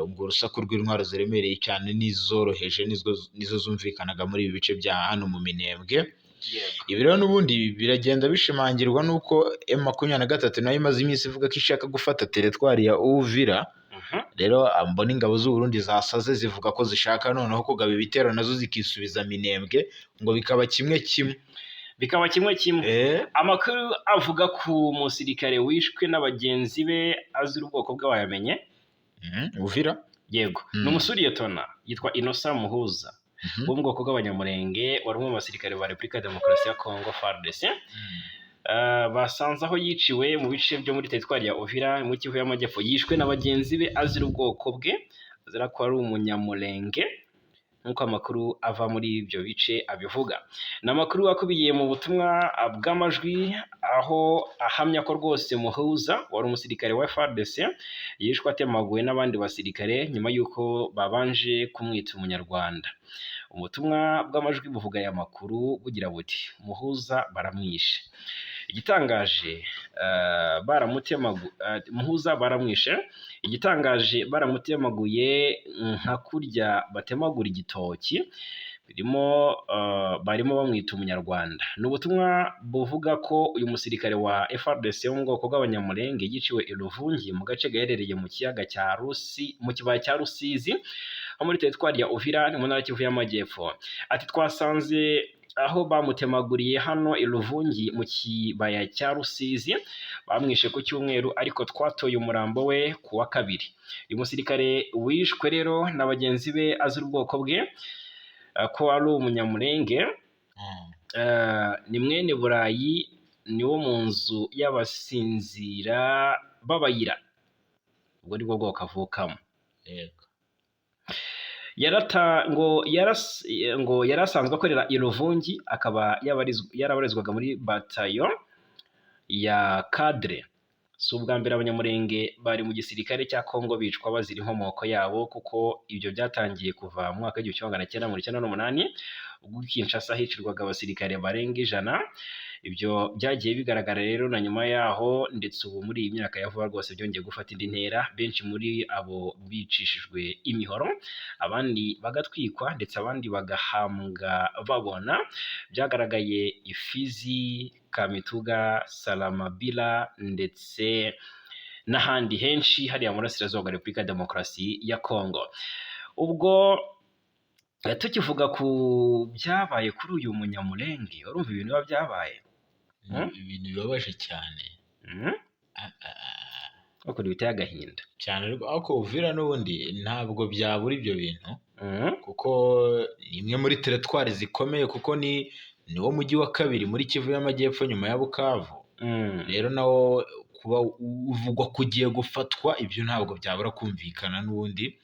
ubwo urusaku rw'intwaro ziremereye cyane n'izoroheje nizo zumvikanaga muri ibi bice bya hano mu Minembwe. Ibi rero n'ubundi biragenda bishimangirwa nuko M23 nayo imaze iminsi ivuga ko ishaka gufata teritwari ya Uvira. Rero mbona ingabo z'u Burundi zasaze zivuga ko zishaka noneho kugaba ibitero nazo zikisubiza Minembwe ngo bikaba kimwe Amakuru avuga ku musirikare wishwe n'abagenzi be azira ubwoko bwe wayamenye. Uvira yego ni umusuriyetona yitwa Innocent Muhuza wo mu bwoko bw'abanyamurenge wari umwe mu basirikare ba Repubulika ya Demokarasi ya Congo FARDC. Basanze aho yiciwe mu bice byo muri teritwari ya Uvira mu Kivu y'Amajyepfo. Yishwe na bagenzi be azira ubwoko bwe, azira ko ari umunyamurenge nk'uko amakuru ava muri ibyo bice abivuga. Ni amakuru akubiye mu butumwa bw'amajwi aho ahamya ko rwose Muhuza wari umusirikare wa FARDC yishwe atemaguwe n'abandi basirikare nyuma y'uko babanje kumwita umunyarwanda. Ubutumwa bw'amajwi buvuga aya makuru bugira buti Muhuza baramwishe. Igitangaje Muhuza baramwishe. Igitangaje baramutemaguye nka kurya batemagura igitoki, barimo bamwita umunyarwanda. Ni ubutumwa buvuga ko uyu musirikare wa FARDC wo mu bwoko bw'abanyamurenge yiciwe i Ruvungi mu gace gaherereye mu kibaya cya Rusizi ho muri teritwari ya Uvira mu ntara Kivu y'Amajyepfo. Ati twasanze aho bamutemaguriye hano i Ruvungi mu kibaya cya Rusizi, bamwishe ku cyumweru ariko twatoye umurambo we ku wa kabiri. Uyu musirikare wishwe rero na bagenzi be azira ubwoko bwe ko ari umunyamurenge ni mwene Burayi, ni wo mu nzu y'abasinzira b'abayira, ubwo ni bwo bwoko avukamo. ngo yarasanzwe akorera i Ruvungi, akaba yarabarizwaga muri batayo ya cadre. Si ubwa mbere abanyamurenge bari mu gisirikare cya Congo bicwa bazira inkomoko yabo, kuko ibyo byatangiye kuva mu mwaka w'1998 ubwo Kinshasa hicirwaga abasirikare barenga 100. Ibyo byagiye bigaragara rero na nyuma yaho, ndetse ubu muri iyi myaka ya vuba rwose byongeye gufata indi ntera. Benshi muri abo bicishijwe imihoro, abandi bagatwikwa ndetse abandi bagahambwa babona. Byagaragaye Ifizi, Kamituga, Salamabila ndetse n'ahandi henshi hariya mu burasirazuba bwa Repubulika ya Demokarasi ya Kongo. Ubwo tukivuga ku byabaye kuri uyu munyamulenge, urumva ibintu biba byabaye ibintu bibabaje cyane kuko biteye agahinda cyane, ariko Uvira n'ubundi ntabwo byabura ibyo bintu kuko ni imwe muri teritwari zikomeye, kuko niwo mujyi wa kabiri muri Kivu y'Amajyepfo nyuma ya Bukavu. Rero nawo kuba uvugwa kugiye gufatwa, ibyo ntabwo byabura kumvikana. N'ubundi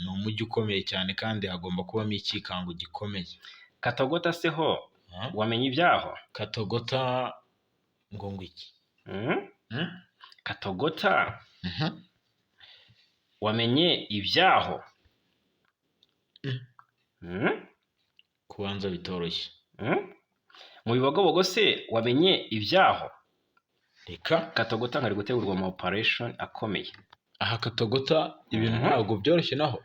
ni umujyi ukomeye cyane kandi hagomba kubamo ikikango gikomeye. Katogota se ho wamenye ibyaho? Katogota ngo iki? Katogota wamenye ibyaho? Kubanza bitoroshye. Mu Bibogobogo se wamenye ibyaho? Reka Katogota ngari gutegurwa mu operation akomeye. Aha Katogota ibintu ntabwo byoroshye naho.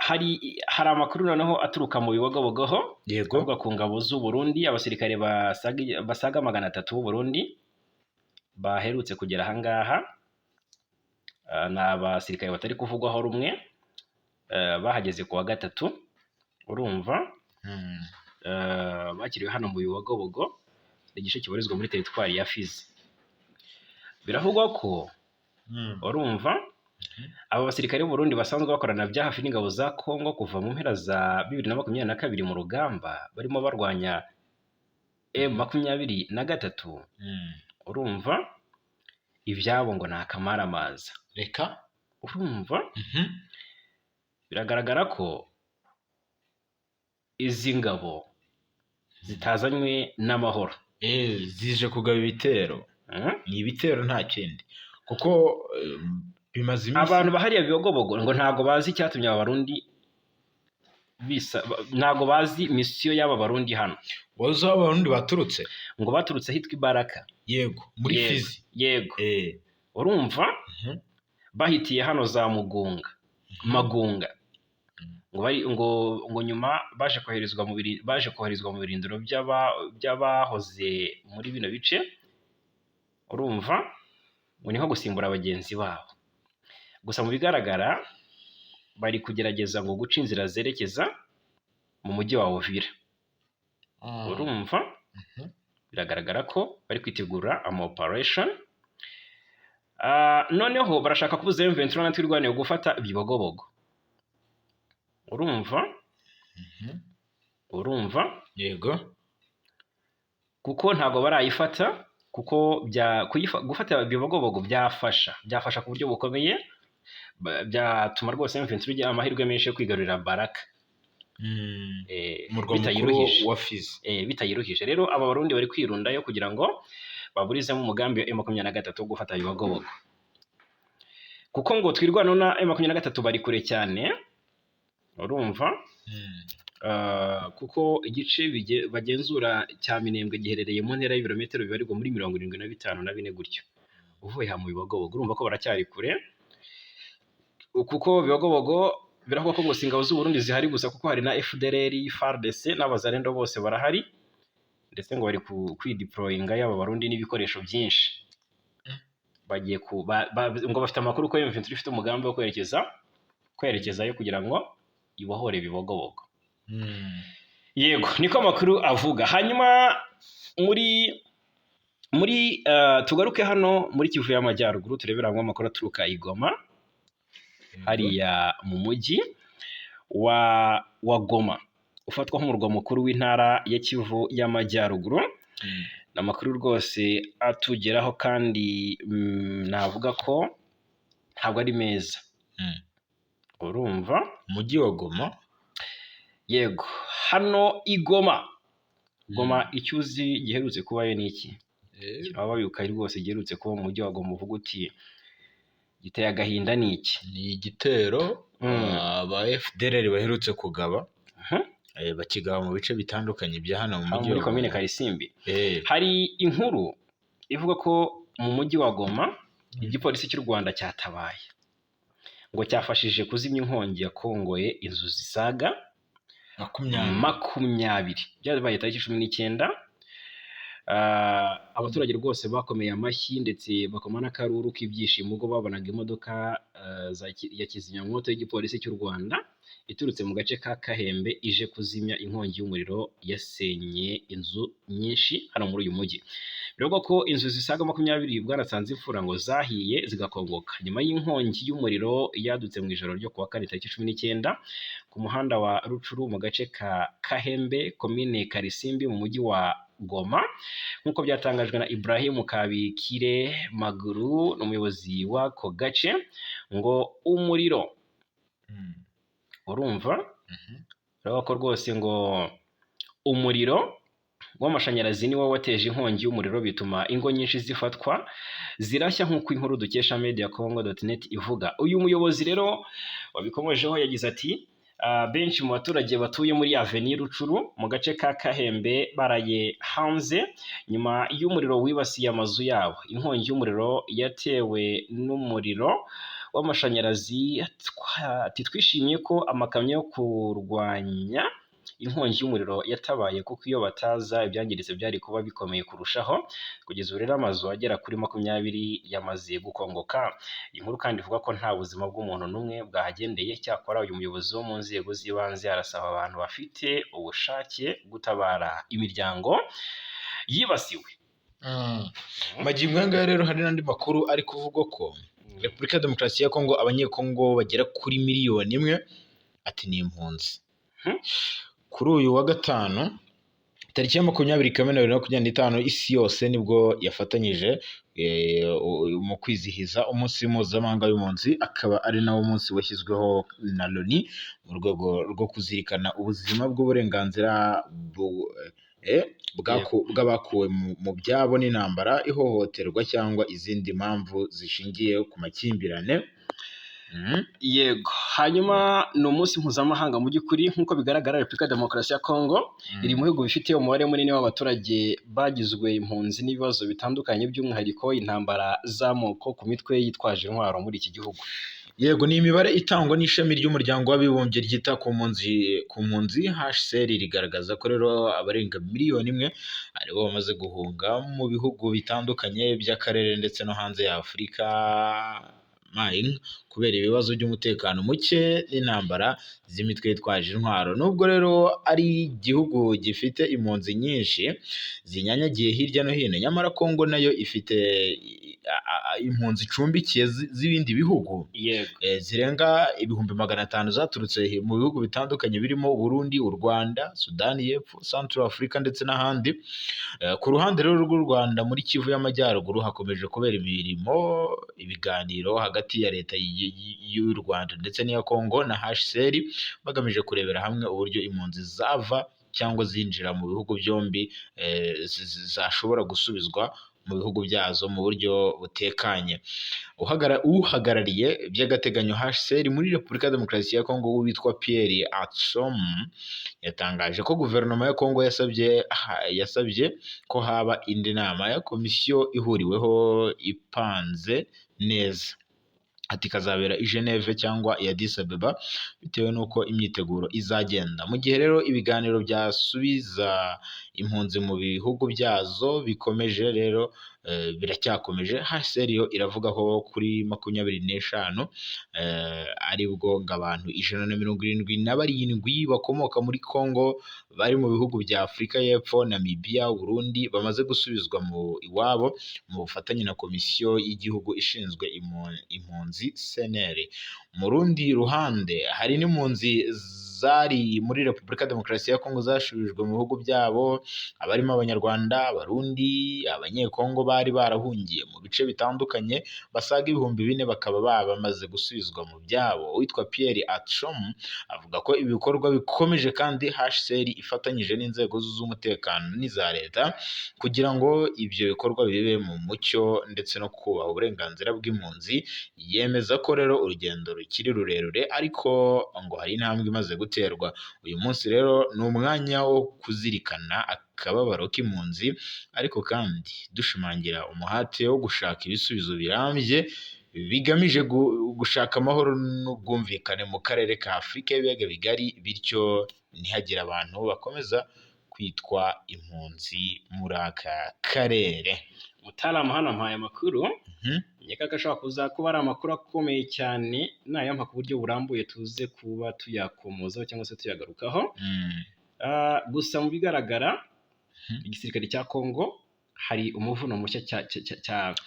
Hari amakuru noneho aturuka mu Bibogobogo, yego, avuga ku ngabo z'u Burundi, abasirikare basaga 300 b'u Burundi baherutse kugera ahangaha. Ni abasirikare batari kuvugwaho rumwe, bahageze ku wa gatatu, urumva bakiriwe hano mu Bibogobogo, igice kibarizwa muri teritwari ya Fizi. Biravugwa ko urumva aba basirikare b'u Burundi basanzwe bakorana bya hafi n'ingabo za Kongo kuva mu mpera za 2022 mu rugamba barimo barwanya M23. Urumva ibyabo ngo nta kamaramaza. Reka urumva biragaragara ko izi ngabo zitazanywe n'amahoro, zije kugaba ibitero. Ni ibitero nta kindi, kuko bimaze iminsi abantu bahariya Bibogobogo ngo ntago bazi icyatumye aba Barundi ntago bazi misiyo y'aba Barundi hano. Wazo Abarundi baturutse ngo baturutse hitwa Ibaraka, yego, muri Fizi, yego. Urumva bahitiye hano za Magunga, ngo nyuma baje koherezwa mu birindiro by'abahoze muri bino bice. Urumva ngo ni nko gusimbura bagenzi babo, gusa mu bigaragara bari kugerageza ngo guca inzira zerekeza mu mujyi wa Uvira. Urumva biragaragara ko bari kwitegura ama operation. Noneho barashaka kubuza M23 natwirwaniye gufata Bibogobogo. Urumva yego, kuko ntago barayifata, kuko gufata Bibogobogo byafasha ku buryo bukomeye, byatuma rwose M23 igira amahirwe menshi yo kwigarurira Baraka, umurwa mukuru wa Fizi, bitayiruhije. Rero aba Barundi bari kwirundayo kugira ngo baburizemo umugambi wa M23 wo gufata Bibogobogo, kuko ngo twirwana na M23 bari kure cyane. Urumva kuko igice bagenzura cya Minembwe giherereye mu ntera y'ibirometero bibarirwa muri 75 na 4 gutyo uvuye ha mu Bibogobogo. Urumva ko baracyari kure, kuko Bibogobogo biravuga ko ngo ingabo z'u Burundi zihari gusa, kuko hari na FDLR, FARDC n'abazarendo bose barahari, ndetse ngo bari kwideployinga y'aba Barundi n'ibikoresho byinshi. Bagiye ngo bafite amakuru ko M23 ifite umugambi wo kwerekezayo kugira ngo ibohore Bibogobogo. Yego, niko amakuru avuga. Hanyuma muri tugaruke hano muri Kivu y'Amajyaruguru, tureberamo amakuru aturuka i Goma, hariya mu mujyi wa Goma ufatwa nk'umurwa mukuru w'intara ya Kivu y'Amajyaruguru. Ni amakuru rwose atugeraho kandi navuga ko ntabwo ari meza. Urumva umujyi wa Goma, yego, hano i Goma. Icyo uzi giherutse kubayo ni iki? Baba babibuka rwose giherutse kuba mu mujyi wa Goma, uvuga uti giteye agahinda ni iki? Ni igitero aba FDLR baherutse kugaba, bakigaba mu bice bitandukanye bya hano mu mujyi wa Komine Karisimbi. Hari inkuru ivuga ko mu mujyi wa Goma igipolisi cy'u Rwanda cyatabaye, ngo cyafashije kuzimya inkongi yakongoye inzu zisaga 20. Byabaye tariki 19 abaturage rwose bakomeye amashyi ndetse bakoma n'akaruru k'ibyishimo ubwo babonaga imodoka ya kizimyamwoto y'igipolisi cy'u Rwanda iturutse mu gace ka Kahembe ije kuzimya inkongi y'umuriro yasenye inzu nyinshi hano muri uyu mujyi. Biravugwa ko inzu zisaga 20 bwarasanze imfura ngo zahiye zigakongoka nyuma y'inkongi y'umuriro yadutse mu ijoro ryo kuwa kane tariki 19 ku muhanda wa Rucuru mu gace ka Kahembe komine Karisimbi mu mujyi wa Goma nk'uko byatangajwe na Ibrahim Kabikire Maguru n'umuyobozi w'ako gace ngo umuriro urumva urabona ko rwose ngo umuriro w'amashanyarazi niwo wateje inkongi y'umuriro bituma ingo nyinshi zifatwa zirashya nk'uko inkuru dukesha mediacongo.net ivuga. Uyu muyobozi rero wabikomojeho yagize ati benshi mu baturage batuye muri Avenue Rucuru mu gace ka Kahembe baraye hanze nyuma y'umuriro wibasiye amazu yabo. Inkongi y'umuriro yatewe n'umuriro w'amashanyarazi. Twishimiye ko amakamyo yo kurwanya inkongi y'umuriro yatabaye kuko iyo bataza ibyangiritse byari kuba bikomeye kurushaho. Kugeza ubu rero amazu agera kuri 20 yamaze gukongoka. Inkuru kandi ivuga ko nta buzima bw'umuntu n'umwe bwahagendeye. Cyakora uyu muyobozi wo mu nzego z'ibanze arasaba abantu bafite ubushake gutabara imiryango yibasiwe. Magingo aya rero hari n'andi makuru ari kuvuga ko Repubulika ya Demokarasi ya Kongo abanyekongo bagera kuri 1 miliyoni ati ni impunzi. Kuri uyu wa gatanu tariki ya 20 Kamena 2025 isi yose nibwo yafatanyije mu kwizihiza umunsi mpuzamahanga w'impunzi, akaba ari nawo munsi washyizweho na Loni mu rwego rwo kuzirikana ubuzima bw'uburenganzira bw'abakuwe mu byabo n'intambara, ihohoterwa cyangwa izindi mpamvu zishingiye ku makimbirane. Yego, hanyuma ni umunsi mpuzamahanga mu by'ukuri nk'uko bigaragara Repubulika ya Demokarasi ya Kongo iri mu bihugu bifite umubare munini w'abaturage bagizwe impunzi n'ibibazo bitandukanye by'umwihariko intambara z'amoko ku mitwe yitwaje intwaro muri iki gihugu. Yego, ni imibare itangwa n'ishami ry'umuryango w'abibumbye ryita ku mpunzi HCR rigaragaza ko rero abarenga 1 miliyoni aribo bamaze guhunga mu bihugu bitandukanye by'akarere ndetse no hanze ya Afurika kubera ibibazo by'umutekano muke n'intambara z'imitwe yitwaje intwaro. Nubwo rero ari igihugu gifite impunzi nyinshi zinyanyagiye hirya no hino, nyamara Kongo nayo ifite impunzi icumbikiye z'ibindi bihugu zirenga 500,000 zaturutse mu bihugu bitandukanye birimo Burundi, u Rwanda, Sudani y'Epfo, Central Africa ndetse n'ahandi. Ku ruhande rero rw'u Rwanda muri Kivu y'Amajyaruguru hakomeje kubera ibiganiro hagati ya leta y'u Rwanda ndetse n'iya Kongo na HCR bagamije kurebera hamwe uburyo impunzi zava cyangwa zinjira mu bihugu byombi zashobora gusubizwa mu bihugu byazo mu buryo butekanye. Uhagarariye by'agateganyo HCR muri Repubulika ya Demokarasi ya Kongo witwa Pierre Atsom yatangaje ko guverinoma ya Kongo yasabye ko haba indi nama ya komisiyo ihuriweho ipanze neza, ati kazabera i Geneve cyangwa i Addis Abeba bitewe n'uko imyiteguro izagenda. Mu gihe rero ibiganiro byasubiza impunzi mu bihugu byazo bikomeje rero biracyakomeje. HCR yo iravuga ko kuri 25 aribwo ngo abantu 177 bakomoka muri Kongo bari mu bihugu bya Afurika y'Epfo, Namibia, Burundi bamaze gusubizwa mu iwabo mu bufatanye na komisiyo y'igihugu ishinzwe impunzi CNR. Mu rundi ruhande hari n'impunzi zari muri Repubulika ya Demokarasi ya Kongo zashubijwe mu bihugu byabo, abarimo Abanyarwanda, Abarundi, Abanyekongo bari barahungiye mu bice bitandukanye basaga 4,000 bakaba bamaze gusubizwa mu byabo. Uwitwa Pierre Atsom avuga ko ibikorwa bikomeje kandi HCR ifatanyije n'inzego z'umutekano n'iza leta kugira ngo ibyo bikorwa bibe mu mucyo ndetse no kubaha uburenganzira bw'impunzi. Yemeza ko rero urugendo rukiri rurerure ariko ngo hari intambwe imaze guterwa. Uyu munsi rero ni umwanya wo kuzirikana akababaro k'impunzi ariko kandi dushimangira umuhate wo gushaka ibisubizo birambye bigamije gushaka amahoro n'ubwumvikane mu karere ka Afurika y'ibiyaga bigari, bityo ntihagire abantu bakomeza kwitwa impunzi muri aka karere. Mutarama hano mpaye amakuru nkeka ko ashobora kuza kuba ari amakuru akomeye cyane, nayampa ku buryo burambuye tuze kuba tuyakomozaho cyangwa se tuyagarukaho. Gusa mu bigaragara igisirikare cya Congo hari umuvuno mushya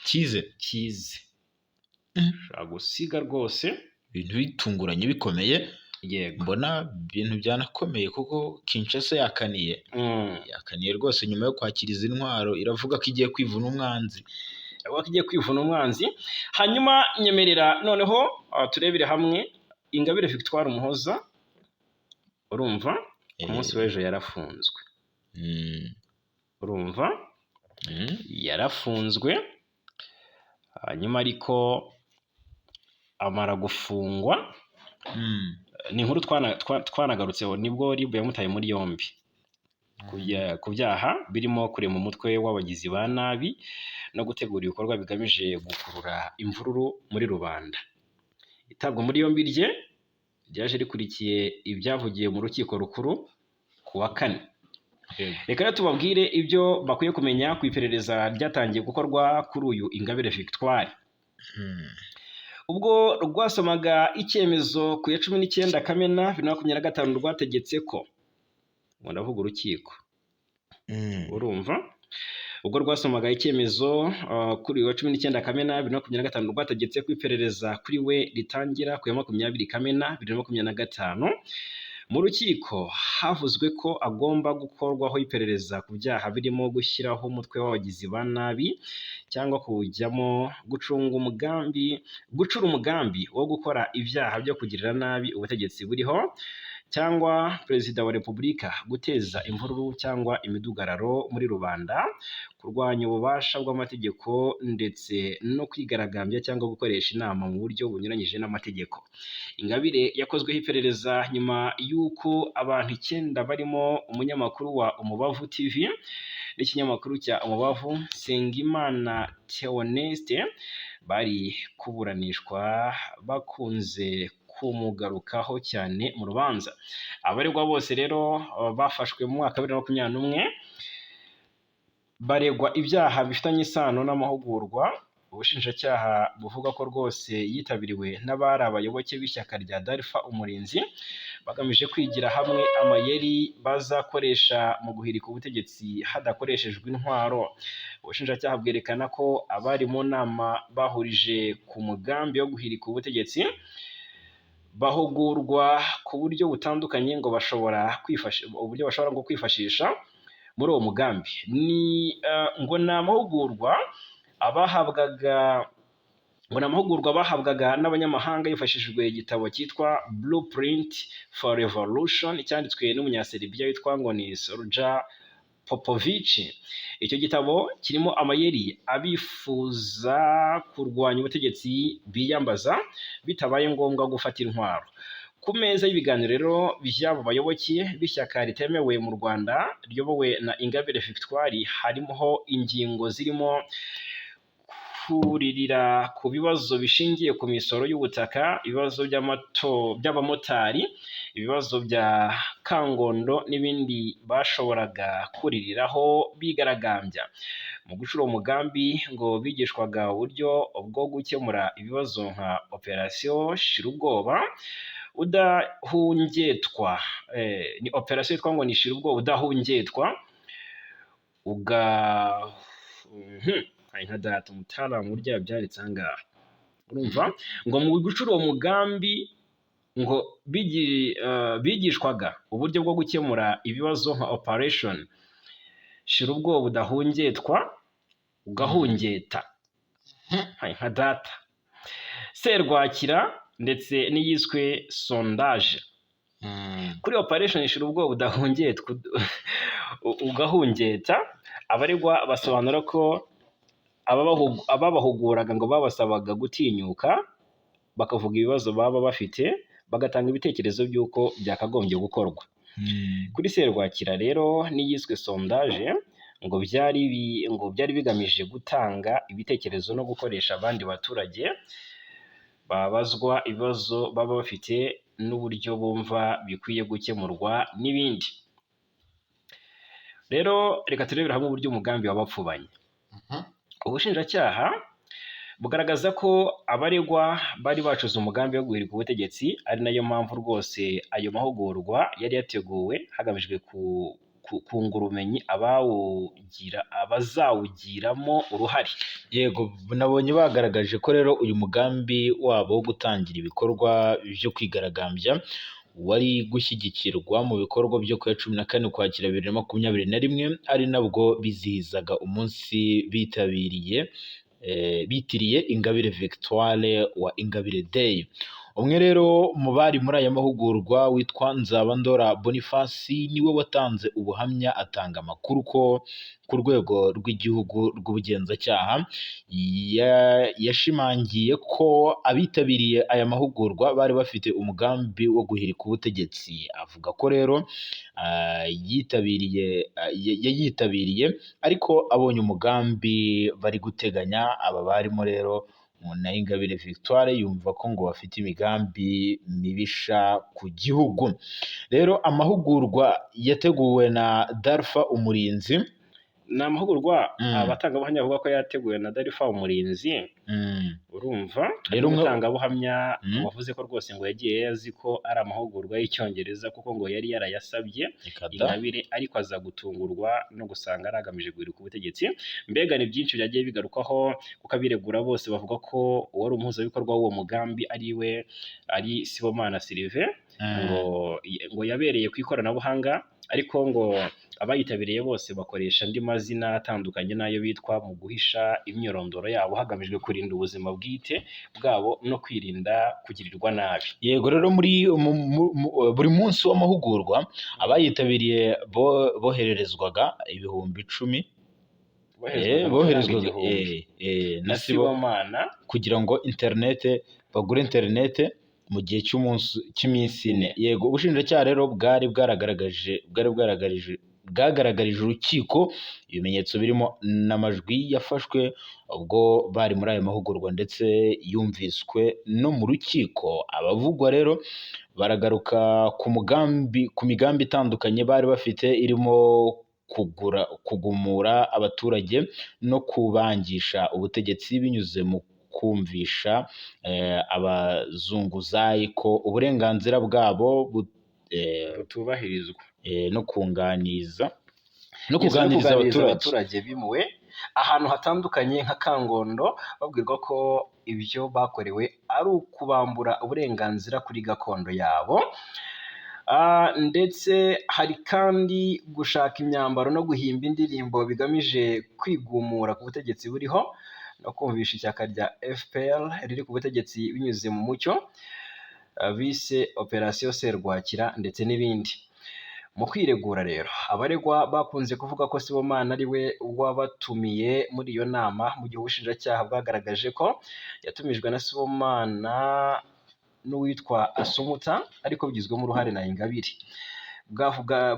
kize ushobora gusiga rwose ibintu bitunguranye bikomeye. Yego, mbona ibintu byanakomeye kuko Kinshasa yakaniye rwose nyuma yo kwakira izi ntwaro, iravuga ko igiye kwivuna umwanzi. Hanyuma nyemerera noneho turebere hamwe Ingabire Victoire Umuhoza. Urumva ku munsi w'ejo yarafunzwe. Urumva yarafunzwe, hanyuma ariko amara gufungwa. Ni inkuru twanagarutseho, nibwo RIB yamutaye muri yombi ku byaha birimo kurema umutwe w'abagizi ba nabi no gutegura ibikorwa bigamije gukurura imvururu muri rubanda. Itabwa muri yombi rye ryaje rikurikiye ibyavugiye mu rukiko rukuru ku wa 4. Reka rero tubabwire ibyo bakwiye kumenya ku iperereza ryatangiye gukorwa kuri uyu Ingabire Victoire. Ubwo rwasomaga icyemezo ku ya 19 Kamena 2025 rwategetse ko, ngo ndavuga urukiko, urumva, ubwo rwasomaga icyemezo kuri wa 19 Kamena 2025 rwategetse ko iperereza kuri we ritangira ku ya 20 Kamena 2025. Mu rukiko havuzwe ko agomba gukorwaho iperereza ku byaha birimo gushyiraho umutwe w'abagizi ba nabi cyangwa kuwujyamo, gucura umugambi wo gukora ibyaha byo kugirira nabi ubutegetsi buriho cyangwa Perezida wa Repubulika, guteza imvururu cyangwa imidugararo muri rubanda, kurwanya ububasha bw'amategeko ndetse no kwigaragambya cyangwa gukoresha inama mu buryo bunyuranyije n'amategeko. Ingabire yakozweho iperereza nyuma y'uko abantu 9 barimo umunyamakuru wa Umubavu TV n'ikinyamakuru cya Umubavu Nsengimana Theoneste bari kuburanishwa bakunze kumugarukaho cyane mu rubanza. Abaregwa bose rero bafashwe mu mwaka wa 2021 baregwa ibyaha bifitanye isano n'amahugurwa. Ubushinjacyaha buvuga ko rwose yitabiriwe n'abari abayoboke b'ishyaka rya Dalpha Umurinzi bagamije kwigira hamwe amayeri bazakoresha mu guhirika ubutegetsi hadakoreshejwe intwaro. Ubushinjacyaha bwerekana ko abari mu nama bahurije ku mugambi wo guhirika ubutegetsi bahugurwa ku buryo butandukanye ngo bashobora kwifashisha muri uwo mugambi. Ngo ni amahugurwa bahabwaga n'abanyamahanga hifashishijwe igitabo cyitwa Blueprint for Revolution cyanditswe n'umunyaserbia witwa ngo ni Sorja Popovic. Icyo gitabo kirimo amayeri abifuza kurwanya ubutegetsi biyambaza bitabaye ngombwa gufata intwaro. Ku meza y'ibiganiro rero by'abo bayoboke b'ishyaka ritemewe mu Rwanda ryobowe na Ingabire Victoire harimo ingingo zirimo kuririra ku bibazo bishingiye ku misoro y'ubutaka, ibibazo by'abamotari, ibibazo bya Kangondo n'ibindi bashoboraga kuririraho bigaragambya. Mu gucura umugambi ngo bigishwaga uburyo bwo gukemura ibibazo nka operasiyo Shirubwoba udahungetwa. Ni operasiyo yitwa ngo ni Shirubwoba udahungetwa. Nka data umutara mu buryo yabyanditse aha ngaha. Urumva ngo mu gucura uwo mugambi ngo bigishwaga uburyo bwo gukemura ibibazo nka operation Shirubwoba udahungetwa ugahungeta. Nka data Serwakira ndetse n'iyiswe sondage. Kuri operation Shirubwoba udahungetwa ugahungeta, abaregwa basobanura ko ababahuguraga ngo babasabaga gutinyuka bakavuga ibibazo baba bafite, bagatanga ibitekerezo by'uko byakagombye gukorwa. Kuri Serwakira rero n'iyiswe sondage ngo byari bigamije gutanga ibitekerezo no gukoresha abandi baturage babazwa ibibazo baba bafite n'uburyo bumva bikwiye gukemurwa n'ibindi. rero reka turebere hamwe uburyo umugambi wabapfubanye. Ubushinjacyaha bugaragaza ko abaregwa bari bacuze umugambi wo guhirika ubutegetsi, ari nayo mpamvu rwose ayo mahugurwa yari yateguwe hagamijwe kungura ubumenyi abazawugiramo uruhare. Yego, nabonye bagaragaje ko rero uyu mugambi wabo wo gutangira ibikorwa byo kwigaragambya wari gushyigikirwa mu bikorwa byo ku ya 14 Ukwakira 2021, ari nabwo bizihizaga umunsi bitiriye Ingabire Victoire wa Ingabire Day. Umwe rero mu bari muri aya mahugurwa witwa Nzabandora Boniface niwe watanze ubuhamya, atanga amakuru ko ku rwego rw'igihugu rw'ubugenzacyaha yashimangiye ko abitabiriye aya mahugurwa bari bafite umugambi wo guhirika ubutegetsi. Avuga ko rero yitabiriye ariko abonye umugambi bari guteganya aba barimo rero na Ingabire Victoire, yumva ko ngo bafite imigambi mibisha ku gihugu. Rero amahugurwa yateguwe na Darpha Umurinzi. Ni amahugurwa abatangabuhamya bavuga ko yateguwe na Darpha Umurinzi. Urumva rero umutangabuhamya wavuze ko rwose ngo yagiye azi ko ari amahugurwa y'Icyongereza kuko ngo yari yarayasabye Ingabire, ariko aza gutungurwa no gusanga aragamije guhirika ubutegetsi. Mbega ni byinshi byagiye bigarukaho kuko abiregura bose bavuga ko uwari umuhuzabikorwa w'uwo mugambi ari Sibomana Sylvain, ngo yabereye ku ikoranabuhanga, ariko ngo abayitabiriye bose bakoresha andi mazina atandukanye n'ayo bitwa mu guhisha imyirondoro yabo hagamijwe kurinda ubuzima bwite bwabo no kwirinda kugirirwa nabi. Yego, rero buri munsi w'amahugurwa abayitabiriye bohererezwaga ibihumbi 10 boherezwaga na Sibomana kugira ngo bagure interinete mu gihe cy'iminsi 4. Yego, ubushinjacyaha rero bwagaragarije urukiko ibimenyetso birimo n'amajwi yafashwe ubwo bari muri aya mahugurwa ndetse yumviswe no mu rukiko. Abavugwa rero baragaruka ku migambi itandukanye bari bafite, irimo kugumura abaturage no kubangisha ubutegetsi binyuze mu kumvisha abazunguzayi ko uburenganzira bwabo butubahirizwa, no kuganiriza abaturage bimuwe ahantu hatandukanye nka Kangondo, babwirwa ko ibyo bakorewe ari ukubambura uburenganzira kuri gakondo yabo. Ndetse hari kandi gushaka imyambaro no guhimba indirimbo bigamije kwigumura ku butegetsi buriho no kumvisha ishyaka rya FPR riri ku butegetsi binyuze mu mucyo bise Operation Serwakira ndetse n'ibindi. Mu kwiregura rero abaregwa bakunze kuvuga ko Sibomana ari we wabatumiye muri iyo nama, mu gihe ubushinjacyaha bwagaragaje ko yatumijwe na Sibomana n'uwitwa Asumuta ariko bigizwemo uruhare na Ingabire.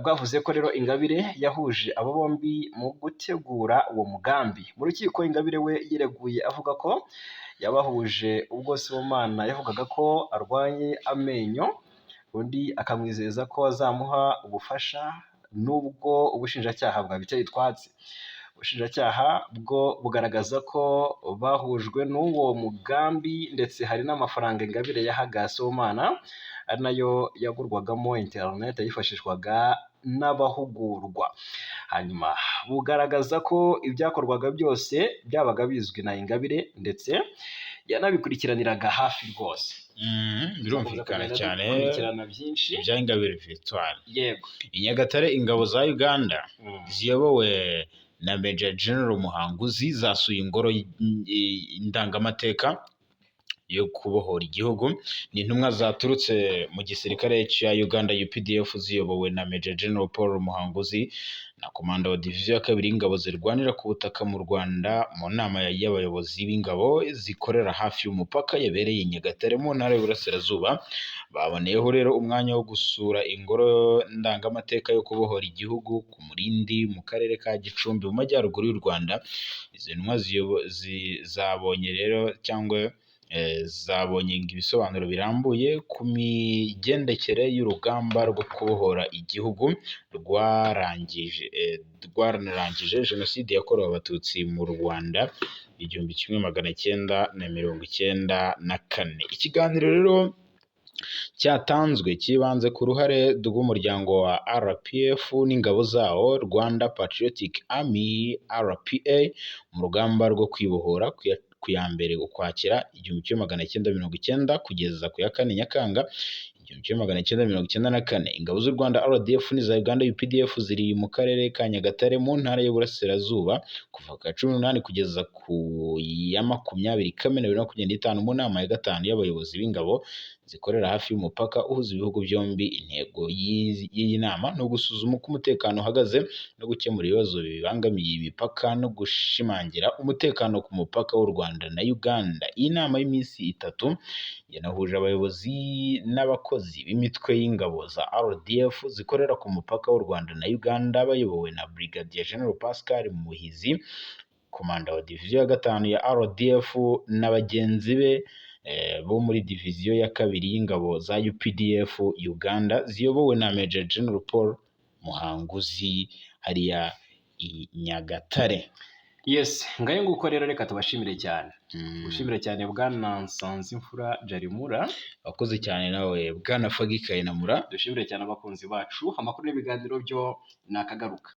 Bwavuze ko rero Ingabire yahuje abo bombi mu gutegura uwo mugambi. Mu rukiko Ingabire we yireguye avuga ko yabahuje ubwo Sibomana yavugaga ko arwaye amenyo, undi akamwizeza ko azamuha ubufasha, nubwo ubushinjacyaha bwabiteye utwatsi. Ubushinjacyaha bwo bugaragaza ko bahujwe n'uwo mugambi ndetse hari n'amafaranga Ingabire yahaga Sibomana ari nayo yagurwagamo internet yifashishwaga n'abahugurwa. Hanyuma bugaragaza ko ibyakorwaga byose byabaga bizwi na Ingabire ndetse yanabikurikiraniraga hafi rwose. Birumvikana cyane byinshi bya Ingabire Victoire. Yego, i Nyagatare ingabo za Uganda ziyobowe na Major General Muhanguzi zasuye ingoro indangamateka yo kubohora igihugu. Ni intumwa zaturutse mu gisirikare cya Uganda UPDF ziyobowe na Major General Paul Muhanguzi na komanda wa diviziyo ya 2 ingabo zirwanira ku butaka mu Rwanda mu nama y'abayobozi b'ingabo zikorera hafi y'umupaka yabereye i Nyagatare mu ntara y'Uburasirazuba. Baboneyeho rero umwanya wo gusura ingoro ndangamateka yo kubohora igihugu ku Murindi mu karere ka Gicumbi mu majyaruguru y'u Rwanda. Izi ntumwa zabonye rero cyangwa zabonye ibisobanuro birambuye ku migendekere y'urugamba rwo kubohora igihugu rwarangije jenoside yakorewe abatutsi mu Rwanda 1994. Ikiganiro rero cyatanzwe kibanze ku ruhare rw'umuryango wa RPF n'ingabo zawo Rwanda Patriotic Army RPA mu rugamba rwo kwibohora ku ya mbere Ukwakira 1990 kugeza ku ya 4 Nyakanga 1994. Ingabo z'u Rwanda RDF n'iza Uganda UPDF ziri mu karere ka Nyagatare mu ntara y'Uburasirazuba kuva ku 18 kugeza ku ya 20 Kamena 2025 mu nama ya gatanu y'abayobozi b'ingabo zikorera hafi y'umupaka uhuza ibihugu byombi. Intego y'iyi nama no gusuzuma uko umutekano uhagaze no gukemura ibibazo bibangamiye imipaka no gushimangira umutekano ku mupaka w'u Rwanda na Uganda. Iyi nama y'iminsi 3 yanahuje abayobozi n'abakozi b'imitwe y'ingabo za RDF zikorera ku mupaka w'u Rwanda na Uganda bayobowe na Brigadier General Pascal Muhizi, komanda wa diviziyo ya 5 ya RDF na bagenzi be bo muri diviziyo ya 2 y'ingabo za UPDF Uganda ziyobowe na Major General Paul Muhanguzi hariya i Nyagatare. Yes, ngayo nguko rero reka tubashimire cyane. Ushimire cyane Bwana Nsanzimfura Jarimura. Wakoze cyane nawe Bwana Fagi Kayinamura. Dushimire cyane abakunzi bacu. Amakuru n'ibiganiro byo nakagaruka.